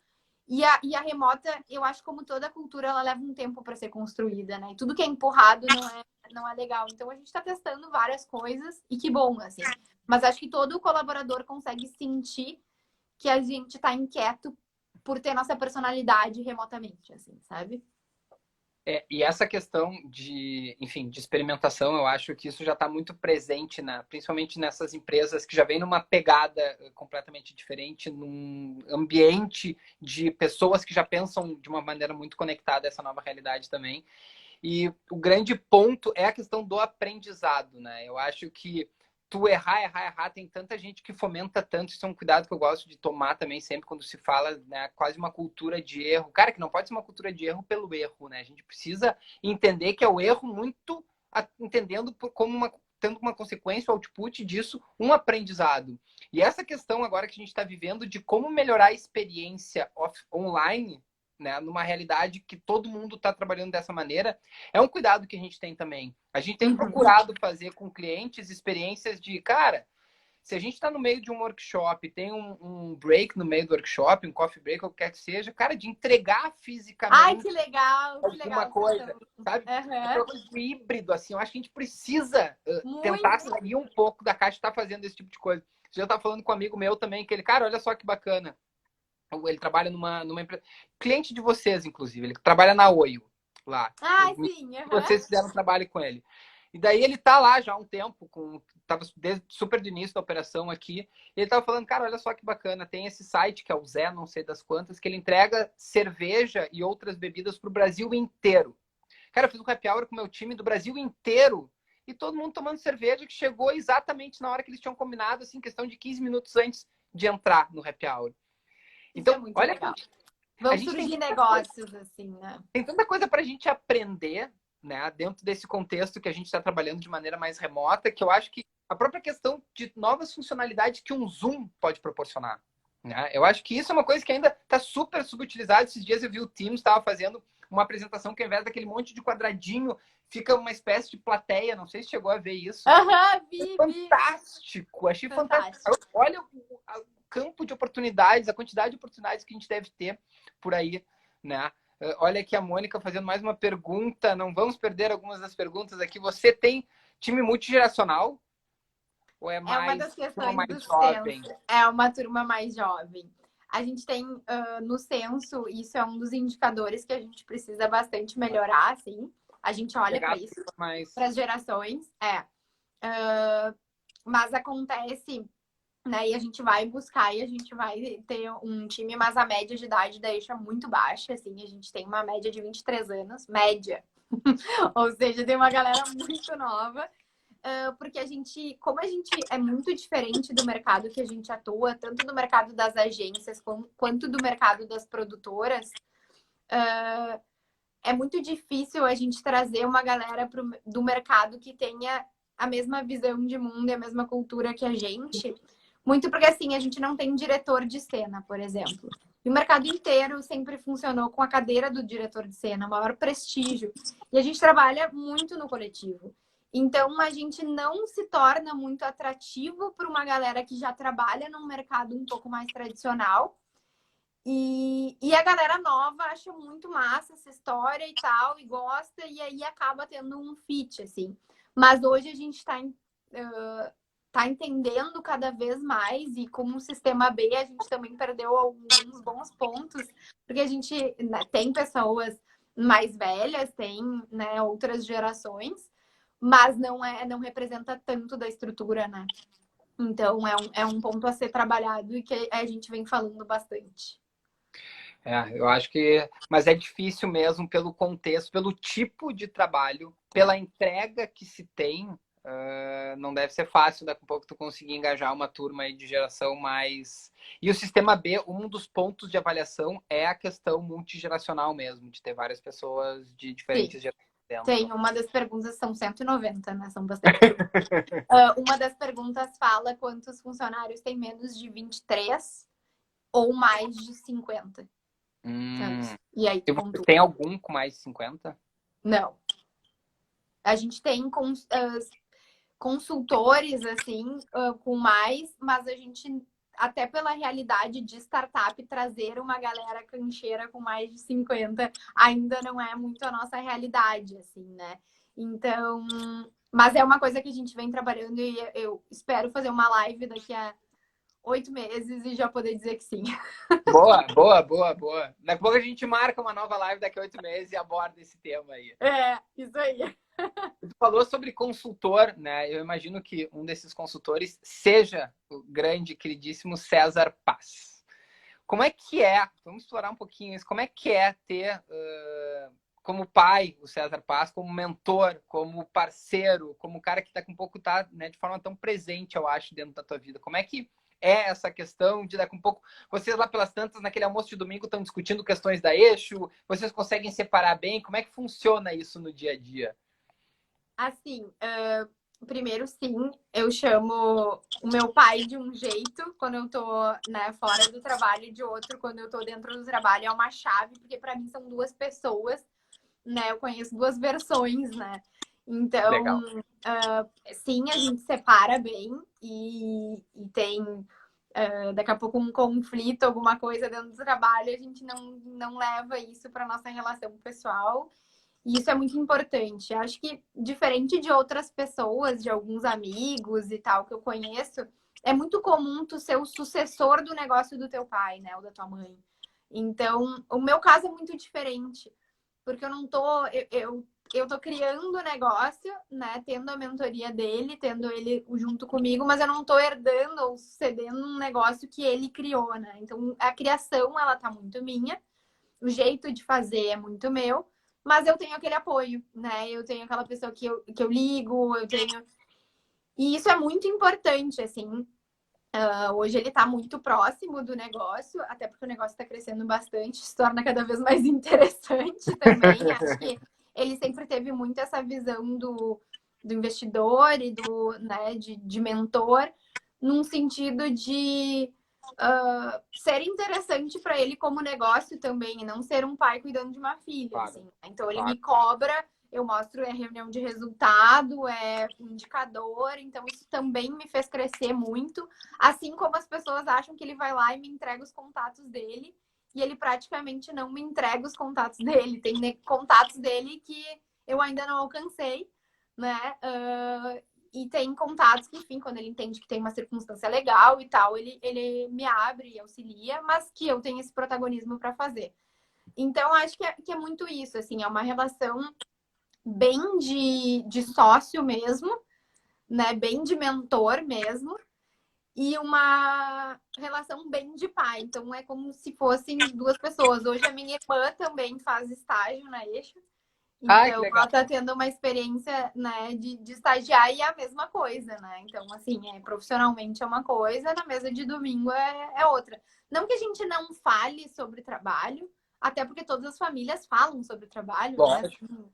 E a remota, eu acho que como toda cultura, ela leva um tempo para ser construída, né? E tudo que é empurrado não é legal. Então a gente está testando várias coisas e que bom, assim. Mas acho que todo colaborador consegue sentir que a gente está inquieto por ter nossa personalidade remotamente, assim, sabe? E essa questão enfim, de experimentação, eu acho que isso já está muito presente, principalmente nessas empresas que já vêm numa pegada completamente diferente, num ambiente de pessoas que já pensam de uma maneira muito conectada a essa nova realidade também. E o grande ponto é a questão do aprendizado, né? Eu acho que tu errar, tem tanta gente que fomenta tanto, isso é um cuidado que eu gosto de tomar também sempre quando se fala, né, quase uma cultura de erro. Cara, que não pode ser uma cultura de erro pelo erro, né? A gente precisa entender que é o erro muito entendendo como tendo uma consequência, o output disso, um aprendizado. E essa questão agora que a gente está vivendo de como melhorar a experiência online, né, numa realidade que todo mundo está trabalhando dessa maneira. É um cuidado que a gente tem também. A gente tem procurado fazer com clientes experiências de, cara, se a gente está no meio de um workshop, tem um break no meio do workshop, um coffee break, ou o que quer que seja, cara, de entregar fisicamente. Ai, que legal, que legal. Alguma coisa, sabe? Aquela coisa do híbrido, assim, eu acho que a gente precisa tentar sair um pouco da caixa e estar fazendo esse tipo de coisa. Eu estava falando com um amigo meu também, que ele, cara, olha só que bacana. Ele trabalha numa empresa. Cliente de vocês, inclusive, ele trabalha na Oio lá. Ah, sim. Vocês fizeram trabalho com ele. E daí ele tá lá já há um tempo, tava desde super do início da operação aqui. E ele tava falando, cara, olha só que bacana, tem esse site que é o Zé, não sei das quantas, que ele entrega cerveja e outras bebidas pro Brasil inteiro. Cara, eu fiz um happy hour com o meu time do Brasil inteiro e todo mundo tomando cerveja que chegou exatamente na hora que eles tinham combinado, assim, questão de 15 minutos antes de entrar no happy hour. Então, muito olha, legal. Vão surgir negócios assim, né? Tem tanta coisa para a gente aprender, né, dentro desse contexto que a gente está trabalhando de maneira mais remota, que eu acho que a própria questão de novas funcionalidades que um Zoom pode proporcionar, né? Eu acho que isso é uma coisa que ainda está super subutilizada. Esses dias eu vi o Teams estava fazendo uma apresentação que ao invés daquele monte de quadradinho fica uma espécie de plateia. Não sei se chegou a ver isso. Vi. Fantástico, achei fantástico. Olha o campo de oportunidades, a quantidade de oportunidades que a gente deve ter por aí, né? Olha aqui a Mônica fazendo mais uma pergunta. Não vamos perder algumas das perguntas aqui. Você tem time multigeracional? Ou é mais uma das questões mais do jovem? censo. É uma turma mais jovem. A gente tem no censo, isso é um dos indicadores que a gente precisa bastante melhorar, assim. A gente olha para isso, para as gerações. Mas acontece, né? E a gente vai buscar e a gente vai ter um time, mas a média de idade da Eixo é muito baixa, assim. A gente tem uma média de 23 anos, média. Ou seja, tem uma galera muito nova. Porque como a gente é muito diferente do mercado que a gente atua, tanto do mercado das agências quanto do mercado das produtoras, é muito difícil a gente trazer uma galera do mercado que tenha a mesma visão de mundo e a mesma cultura que a gente. Muito porque, assim, a gente não tem diretor de cena, por exemplo. E o mercado inteiro sempre funcionou com a cadeira do diretor de cena, maior prestígio. E a gente trabalha muito no coletivo. Então, a gente não se torna muito atrativo para uma galera que já trabalha num mercado um pouco mais tradicional. E a galera nova acha muito massa essa história e tal, e gosta, e aí acaba tendo um fit, assim. Mas hoje a gente tá entendendo cada vez mais, e como o sistema B, a gente também perdeu alguns bons pontos, porque a gente, né, tem pessoas mais velhas, tem, né, outras gerações, mas não representa tanto da estrutura, né? Então é um ponto a ser trabalhado e que a gente vem falando bastante. Eu acho que... Mas é difícil mesmo pelo contexto, pelo tipo de trabalho, pela entrega que se tem. Não deve ser fácil daqui a pouco tu conseguir engajar uma turma aí de geração mais... E o sistema B, um dos pontos de avaliação é a questão multigeracional mesmo, de ter várias pessoas de diferentes gerações dentro. Tem, uma das perguntas são 190, né? São bastante. Uma das perguntas fala quantos funcionários tem menos de 23 ou mais de 50. E aí, tem algum com mais de 50? Não. A gente tem consultores, assim, com mais, mas a gente, até pela realidade de startup, trazer uma galera cancheira com mais de 50 ainda não é muito a nossa realidade, assim, né? Então, mas é uma coisa que a gente vem trabalhando e eu espero fazer uma live daqui a 8 meses e já poder dizer que sim. Boa. Daqui a pouco a gente marca uma nova live daqui a 8 meses e aborda esse tema aí. Isso aí. Tu falou sobre consultor, né? Eu imagino que um desses consultores seja o grande, queridíssimo César Paz. Como é que é? Vamos explorar um pouquinho isso. Como é que é ter como pai o César Paz, como mentor, como parceiro, como cara que daqui a pouco tá, né, de forma tão presente, eu acho, dentro da tua vida? Como é que é essa questão de daqui a pouco vocês lá pelas tantas, naquele almoço de domingo, estão discutindo questões da Eixo? Vocês conseguem separar bem? Como é que funciona isso no dia a dia? Assim, primeiro, sim, eu chamo o meu pai de um jeito quando eu tô, né, fora do trabalho e de outro quando eu tô dentro do trabalho. É uma chave, porque para mim são duas pessoas, né? Eu conheço duas versões, né? Então, Legal. sim, a gente separa bem e tem daqui a pouco um conflito, alguma coisa dentro do trabalho, a gente não leva isso para nossa relação pessoal. E isso é muito importante. Acho que, diferente de outras pessoas, de alguns amigos e tal que eu conheço, é muito comum tu ser o sucessor do negócio do teu pai, né? Ou da tua mãe. Então, o meu caso é muito diferente. Porque eu não tô. Eu tô criando o negócio, né? Tendo a mentoria dele, tendo ele junto comigo, mas eu não tô herdando ou cedendo um negócio que ele criou, né? Então, a criação, ela tá muito minha. O jeito de fazer é muito meu, mas eu tenho aquele apoio, né? Eu tenho aquela pessoa que eu ligo, eu tenho. E isso é muito importante, assim. Hoje ele está muito próximo do negócio, até porque o negócio está crescendo bastante, se torna cada vez mais interessante também. Acho que ele sempre teve muito essa visão do investidor e né, de mentor, num sentido de ser interessante para ele como negócio também, e não ser um pai cuidando de uma filha. Claro, Assim. Então ele claro. me cobra, eu mostro reunião de resultado, indicador, então isso também me fez crescer muito. Assim como as pessoas acham que ele vai lá e me entrega os contatos dele, e ele praticamente não me entrega os contatos dele. Tem contatos dele que eu ainda não alcancei, né? E tem contatos que, enfim, quando ele entende que tem uma circunstância legal e tal, ele me abre e auxilia, mas que eu tenho esse protagonismo para fazer. Então, acho que é muito isso, assim, é uma relação bem de sócio mesmo, né? Bem de mentor mesmo, e uma relação bem de pai. Então, é como se fossem duas pessoas. Hoje, a minha irmã também faz estágio na Eixo. Ai, que Então, ela legal. está tendo uma experiência, né, de estagiar e é a mesma coisa, né? Então, assim, profissionalmente é uma coisa, na mesa de domingo é outra. Não que a gente não fale sobre trabalho, até porque todas as famílias falam sobre trabalho, né? Lógico. Assim,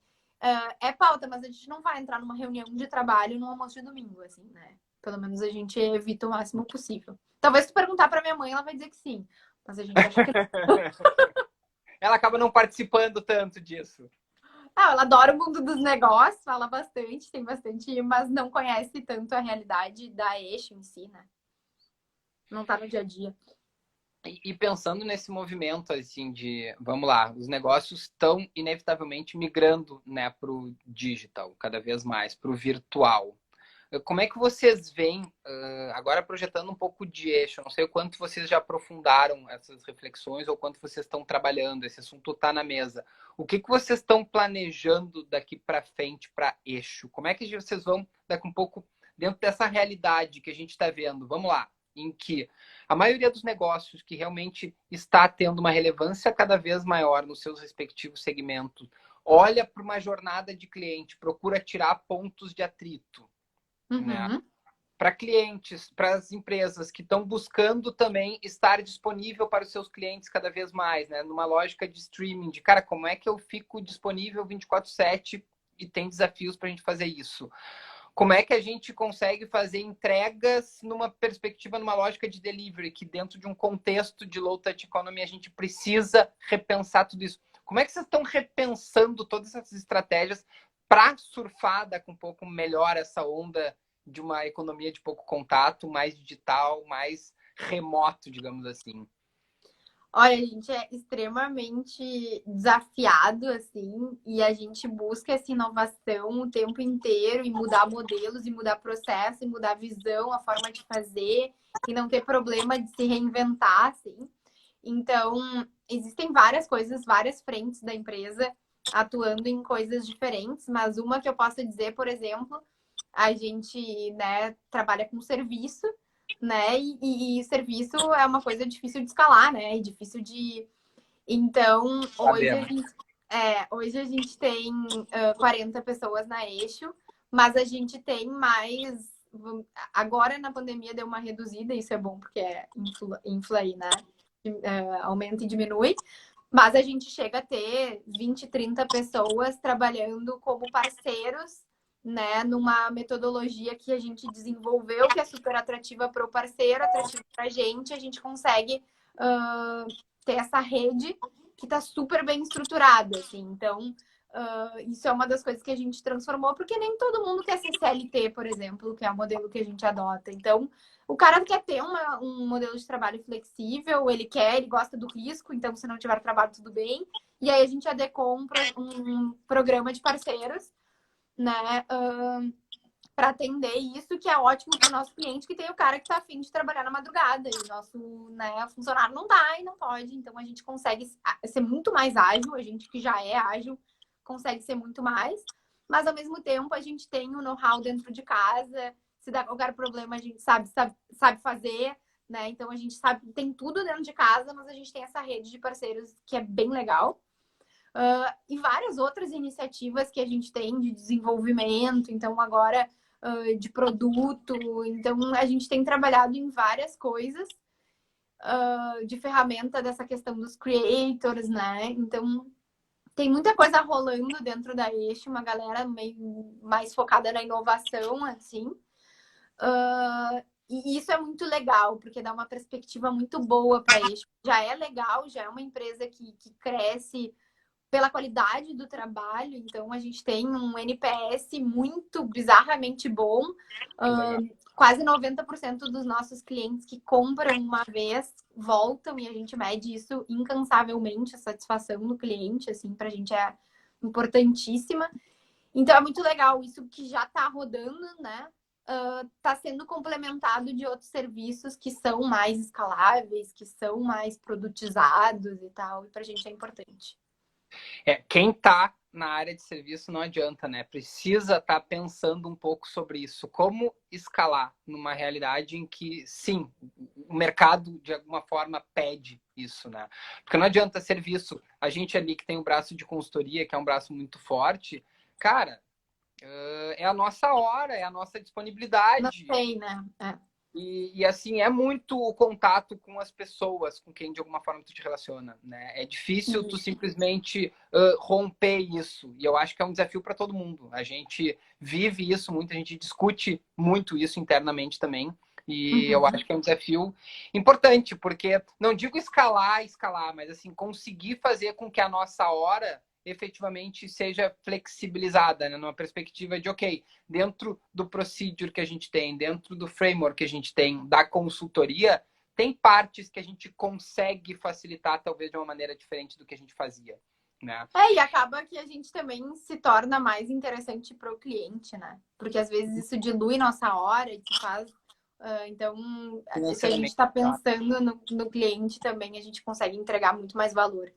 é pauta, mas a gente não vai entrar numa reunião de trabalho no almoço de domingo, assim, né? Pelo menos a gente evita o máximo possível. Talvez se tu perguntar para minha mãe, ela vai dizer que sim. Mas a gente acha que Ela acaba não participando tanto disso. ela adora o mundo dos negócios, fala bastante, tem bastante, mas não conhece tanto a realidade da Eixo em si, né? Não tá no dia a dia. E pensando nesse movimento, assim, de, vamos lá, os negócios estão inevitavelmente migrando, né, para o digital, cada vez mais, para o virtual. Como é que vocês veem, agora projetando um pouco de eixo, não sei o quanto vocês já aprofundaram essas reflexões ou quanto vocês estão trabalhando, esse assunto está na mesa. O que vocês estão planejando daqui para frente para eixo? Como é que vocês vão, daqui um pouco, dentro dessa realidade que a gente está vendo? Vamos lá, em que a maioria dos negócios que realmente está tendo uma relevância cada vez maior nos seus respectivos segmentos, olha para uma jornada de cliente, procura tirar pontos de atrito, né? Uhum. Para clientes, para as empresas que estão buscando também estar disponível para os seus clientes cada vez mais, né? Numa lógica de streaming, de cara, como é que eu fico disponível 24/7 e tem desafios para a gente fazer isso? Como é que a gente consegue fazer entregas numa perspectiva, numa lógica de delivery, que dentro de um contexto de low touch economy a gente precisa repensar tudo isso? Como é que vocês estão repensando todas essas estratégias para surfar daqui um pouco melhor essa onda de uma economia de pouco contato, mais digital, mais remoto, digamos assim? Olha, a gente é extremamente desafiado, assim, e a gente busca essa inovação o tempo inteiro e mudar modelos, e mudar processo, e mudar a visão, a forma de fazer, e não ter problema de se reinventar, assim. Então, existem várias coisas, várias frentes da empresa atuando em coisas diferentes, mas uma que eu posso dizer, por exemplo, a gente, né, trabalha com serviço, né? E serviço é uma coisa difícil de escalar, né? E difícil de. Então, Sabemos. hoje a gente tem 40 pessoas na Eixo, mas a gente tem mais. Agora na pandemia deu uma reduzida, isso é bom porque infla aí, né? Aumenta e diminui. Mas a gente chega a ter 20, 30 pessoas trabalhando como parceiros né, numa metodologia que a gente desenvolveu, que é super atrativa para o parceiro, atrativa para a gente consegue ter essa rede que está super bem estruturada, assim. Então, isso é uma das coisas que a gente transformou, porque nem todo mundo quer ser CLT, por exemplo, que é o modelo que a gente adota. Então, o cara quer ter um modelo de trabalho flexível, ele gosta do risco, então se não tiver trabalho, tudo bem. E aí a gente adequou um programa de parceiros, né, para atender isso, que é ótimo para o nosso cliente, que tem o cara que está afim de trabalhar na madrugada, e o nosso, né, funcionário não dá e não pode. Então a gente consegue ser muito mais ágil, a gente que já é ágil consegue ser muito mais, mas ao mesmo tempo a gente tem o know-how dentro de casa, se dá qualquer problema a gente sabe fazer, né? Então a gente sabe, tem tudo dentro de casa, mas a gente tem essa rede de parceiros que é bem legal. E várias outras iniciativas que a gente tem de desenvolvimento, então agora de produto, então a gente tem trabalhado em várias coisas de ferramenta dessa questão dos creators, né? Então tem muita coisa rolando dentro da Eixo, uma galera meio mais focada na inovação, assim. E isso é muito legal, porque dá uma perspectiva muito boa para a Eixo. Já é legal, já é uma empresa que cresce pela qualidade do trabalho, então a gente tem um NPS muito bizarramente bom. Quase 90% dos nossos clientes que compram uma vez voltam e a gente mede isso incansavelmente, a satisfação do cliente, assim, pra gente é importantíssima. Então é muito legal isso que já tá rodando, né? Tá sendo complementado de outros serviços que são mais escaláveis, que são mais produtizados e tal, e pra gente é importante. Quem está na área de serviço não adianta, né? Precisa estar pensando um pouco sobre isso. Como escalar numa realidade em que, sim, o mercado de alguma forma pede isso, né? Porque não adianta serviço. A gente ali que tem o braço de consultoria, que é um braço muito forte, cara, é a nossa hora, é a nossa Não disponibilidade. sei, né? E assim, é muito o contato com as pessoas com quem de alguma forma tu te relaciona, né? É difícil tu simplesmente romper isso. E eu acho que é um desafio para todo mundo. A gente vive isso muito, a gente discute muito isso internamente também. E eu acho que é um desafio importante, porque não digo escalar, mas assim, conseguir fazer com que a nossa hora efetivamente seja flexibilizada, né? Numa perspectiva de, ok, dentro do procedure que a gente tem, dentro do framework que a gente tem, da consultoria, tem partes que a gente consegue facilitar, talvez de uma maneira diferente do que a gente fazia. Né? E acaba que a gente também se torna mais interessante para o cliente, né? Porque às vezes isso dilui nossa hora e faz. Então, se a gente está pensando no cliente também, a gente consegue entregar muito mais valor.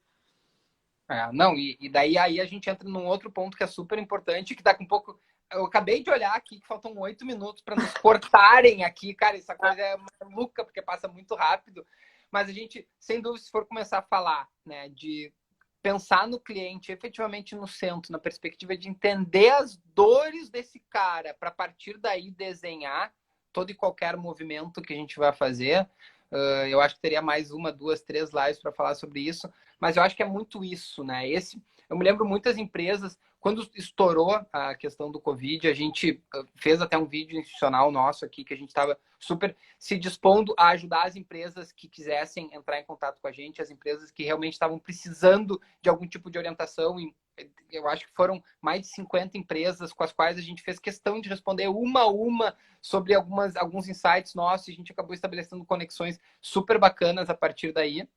Não, e daí aí a gente entra num outro ponto que é super importante, que dá com um pouco. Eu acabei de olhar aqui que faltam 8 minutos para nos cortarem aqui, cara. Essa coisa é maluca, porque passa muito rápido. Mas a gente, sem dúvida, se for começar a falar, né, de pensar no cliente efetivamente no centro, na perspectiva de entender as dores desse cara, para partir daí desenhar todo e qualquer movimento que a gente vai fazer. Eu acho que teria mais uma, duas, três lives para falar sobre isso, mas eu acho que é muito isso, né? Eu me lembro muitas empresas, quando estourou a questão do Covid, a gente fez até um vídeo institucional nosso aqui, que a gente estava super se dispondo a ajudar as empresas que quisessem entrar em contato com a gente, as empresas que realmente estavam precisando de algum tipo de orientação. E eu acho que foram mais de 50 empresas com as quais a gente fez questão de responder uma a uma sobre alguns insights nossos, e a gente acabou estabelecendo conexões super bacanas a partir daí.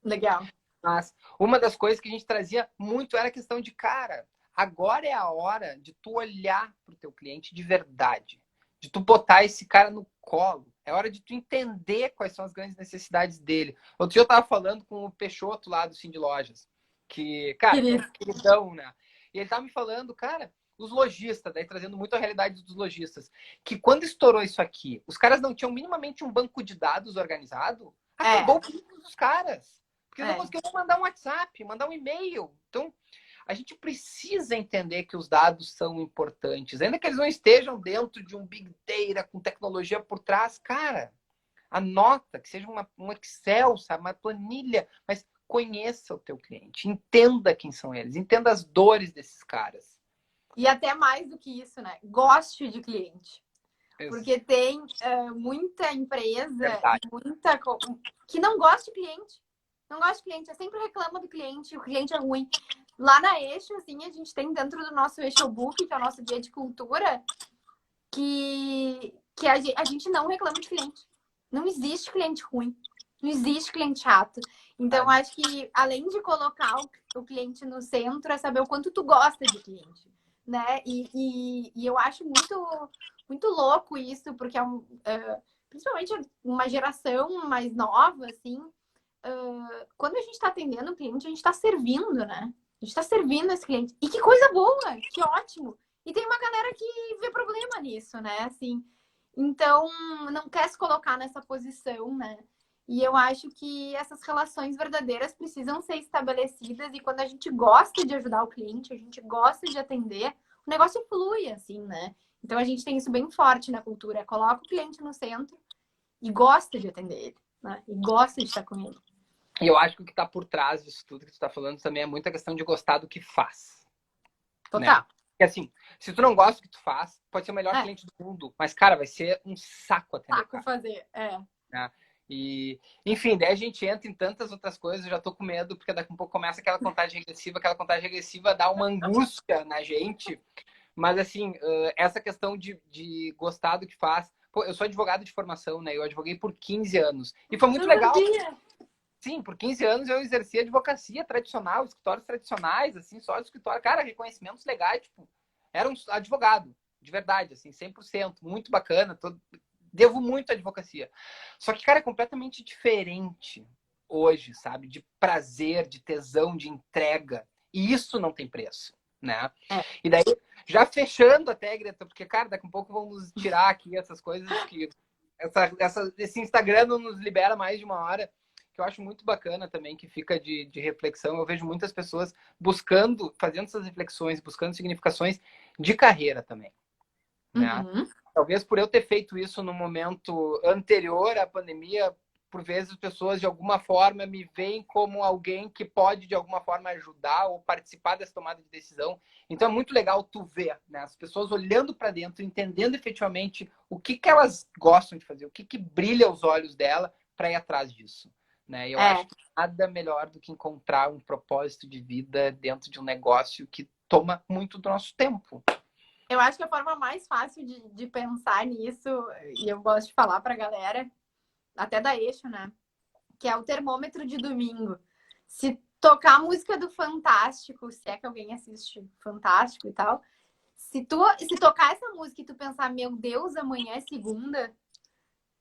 Legal. Mas uma das coisas que a gente trazia muito era a questão de, cara, agora é a hora de tu olhar para o teu cliente de verdade, de tu botar esse cara no colo. É hora de tu entender quais são as grandes necessidades dele. Outro dia eu tava falando com o Peixoto lá do Sim de Lojas, que, cara, que é um queridão, né? E ele tava me falando, cara, os lojistas, daí trazendo muito a realidade dos lojistas, que quando estourou isso aqui, os caras não tinham minimamente um banco de dados organizado, acabou o business dos caras. Porque eles não conseguiam mandar um WhatsApp, mandar um e-mail. Então, a gente precisa entender que os dados são importantes. Ainda que eles não estejam dentro de um Big Data com tecnologia por trás, cara, anota, que seja um Excel, sabe, uma planilha, mas conheça o teu cliente, entenda quem são eles, entenda as dores desses caras. E até mais do que isso, né? Goste de cliente. Isso. Porque tem muita empresa Verdade. e muita que não gosta de cliente. Não gosta de cliente, sempre reclama do cliente, o cliente é ruim. Lá na Eixo, assim, a gente tem dentro do nosso Eixo Book, que é o nosso guia de cultura, que a gente não reclama de cliente. Não existe cliente ruim. Não existe cliente chato. Então, acho que além de colocar o cliente no centro, é saber o quanto tu gosta de cliente, né? E eu acho muito louco isso, porque principalmente uma geração mais nova, assim, quando a gente está atendendo o cliente, a gente está servindo, né? A gente está servindo esse cliente. E que coisa boa, que ótimo. E tem uma galera que vê problema nisso, né? Assim, então, não quer se colocar nessa posição, né? E eu acho que essas relações verdadeiras precisam ser estabelecidas e quando a gente gosta de ajudar o cliente, a gente gosta de atender, o negócio flui, assim, né? Então, a gente tem isso bem forte na cultura. Coloca o cliente no centro e gosta de atender ele, né? E gosta de estar com ele. E eu acho que o que está por trás disso tudo que tu está falando também é muita questão de gostar do que faz. Total. Né? Porque assim, se tu não gosta do que tu faz, pode ser o melhor cliente do mundo. Mas, cara, vai ser um saco atender. Saco fazer, né? E, enfim, daí a gente entra em tantas outras coisas, eu já tô com medo, porque daqui a pouco começa aquela contagem regressiva dá uma angústia na gente. Mas, assim, essa questão de gostar do que faz. Pô, eu sou advogado de formação, né? Eu advoguei por 15 anos. E foi muito legal. Sim, por 15 anos eu exerci advocacia tradicional, escritórios tradicionais, assim, só escritório. Cara, reconhecimentos legais, tipo, era um advogado, de verdade, assim, 100%, muito bacana, devo muito à advocacia. Só que, cara, é completamente diferente hoje, sabe? De prazer, de tesão, de entrega. E isso não tem preço, né? E daí, já fechando até, Greta, porque, cara, daqui a pouco vamos tirar aqui essas coisas que... esse Instagram não nos libera mais de uma hora, que eu acho muito bacana também, que fica de reflexão. Eu vejo muitas pessoas buscando, fazendo essas reflexões, buscando significações de carreira também. Né? Talvez por eu ter feito isso no momento anterior à pandemia, por vezes as pessoas de alguma forma me veem como alguém que pode de alguma forma ajudar ou participar dessa tomada de decisão. Então é muito legal tu ver, né? As pessoas olhando para dentro, entendendo efetivamente o que elas gostam de fazer, o que brilha os olhos dela para ir atrás disso. Né? Eu acho que nada melhor do que encontrar um propósito de vida dentro de um negócio que toma muito do nosso tempo. Eu acho que a forma mais fácil de pensar nisso, e eu gosto de falar pra galera, até da Eixo, né? Que é o termômetro de domingo. Se tocar a música do Fantástico, se é que alguém assiste Fantástico e tal, se tocar essa música e tu pensar, meu Deus, amanhã é segunda,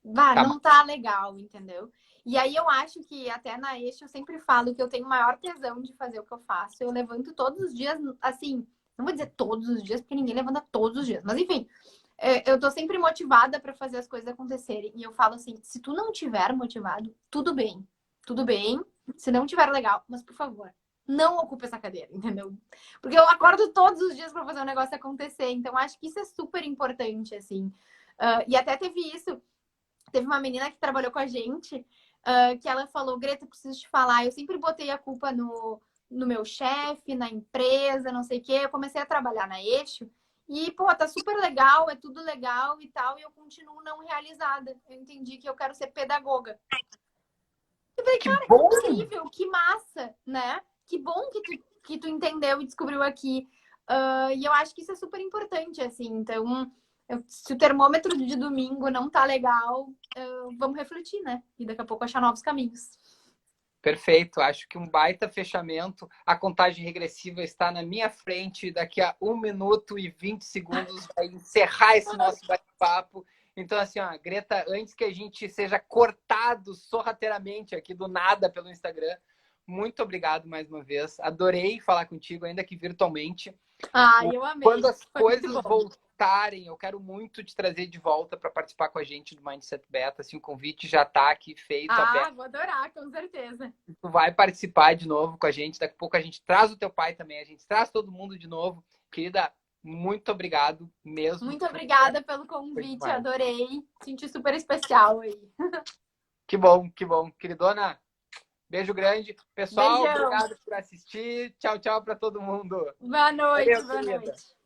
não tá legal, entendeu? E aí eu acho que até na Eixo eu sempre falo que eu tenho maior tesão de fazer o que eu faço. Eu levanto todos os dias, assim, não vou dizer todos os dias, porque ninguém levanta todos os dias. Mas enfim, eu tô sempre motivada para fazer as coisas acontecerem. E eu falo assim, se tu não tiver motivado, tudo bem. Tudo bem. Se não tiver legal, mas por favor, não ocupe essa cadeira, entendeu? Porque eu acordo todos os dias para fazer o negócio acontecer. Então acho que isso é super importante, assim. E até teve isso. Teve uma menina que trabalhou com a gente, que ela falou, Greta, preciso te falar, eu sempre botei a culpa no meu chefe, na empresa, não sei o quê. Eu comecei a trabalhar na Eixo e, pô, tá super legal, é tudo legal e tal, e eu continuo não realizada. Eu entendi que eu quero ser pedagoga. Eu falei, cara, que incrível, que massa, né? Que bom que tu entendeu e descobriu aqui. E eu acho que isso é super importante, assim. Então, se o termômetro de domingo não tá legal, vamos refletir, né? E daqui a pouco achar novos caminhos. Perfeito, acho que um baita fechamento. A contagem regressiva está na minha frente. Daqui a 1 minuto e 20 segundos vai encerrar esse nosso bate-papo. Então, assim, ó, Greta, antes que a gente seja cortado sorrateiramente aqui do nada pelo Instagram, muito obrigado mais uma vez. Adorei falar contigo, ainda que virtualmente. Eu amei. Quando as coisas voltarem, eu quero muito te trazer de volta para participar com a gente do Mindset Beta. Assim, o convite já está aqui feito, aberto. Vou adorar, com certeza. Tu vai participar de novo com a gente. Daqui a pouco a gente traz o teu pai também. A gente traz todo mundo de novo. Querida, muito obrigado mesmo. Muito obrigada pelo convite, adorei. Senti super especial aí. Que bom, que bom. Queridona, beijo grande. Pessoal, Beijão. obrigado por assistir. Tchau, tchau para todo mundo. Boa noite, Valeu, boa querida. noite.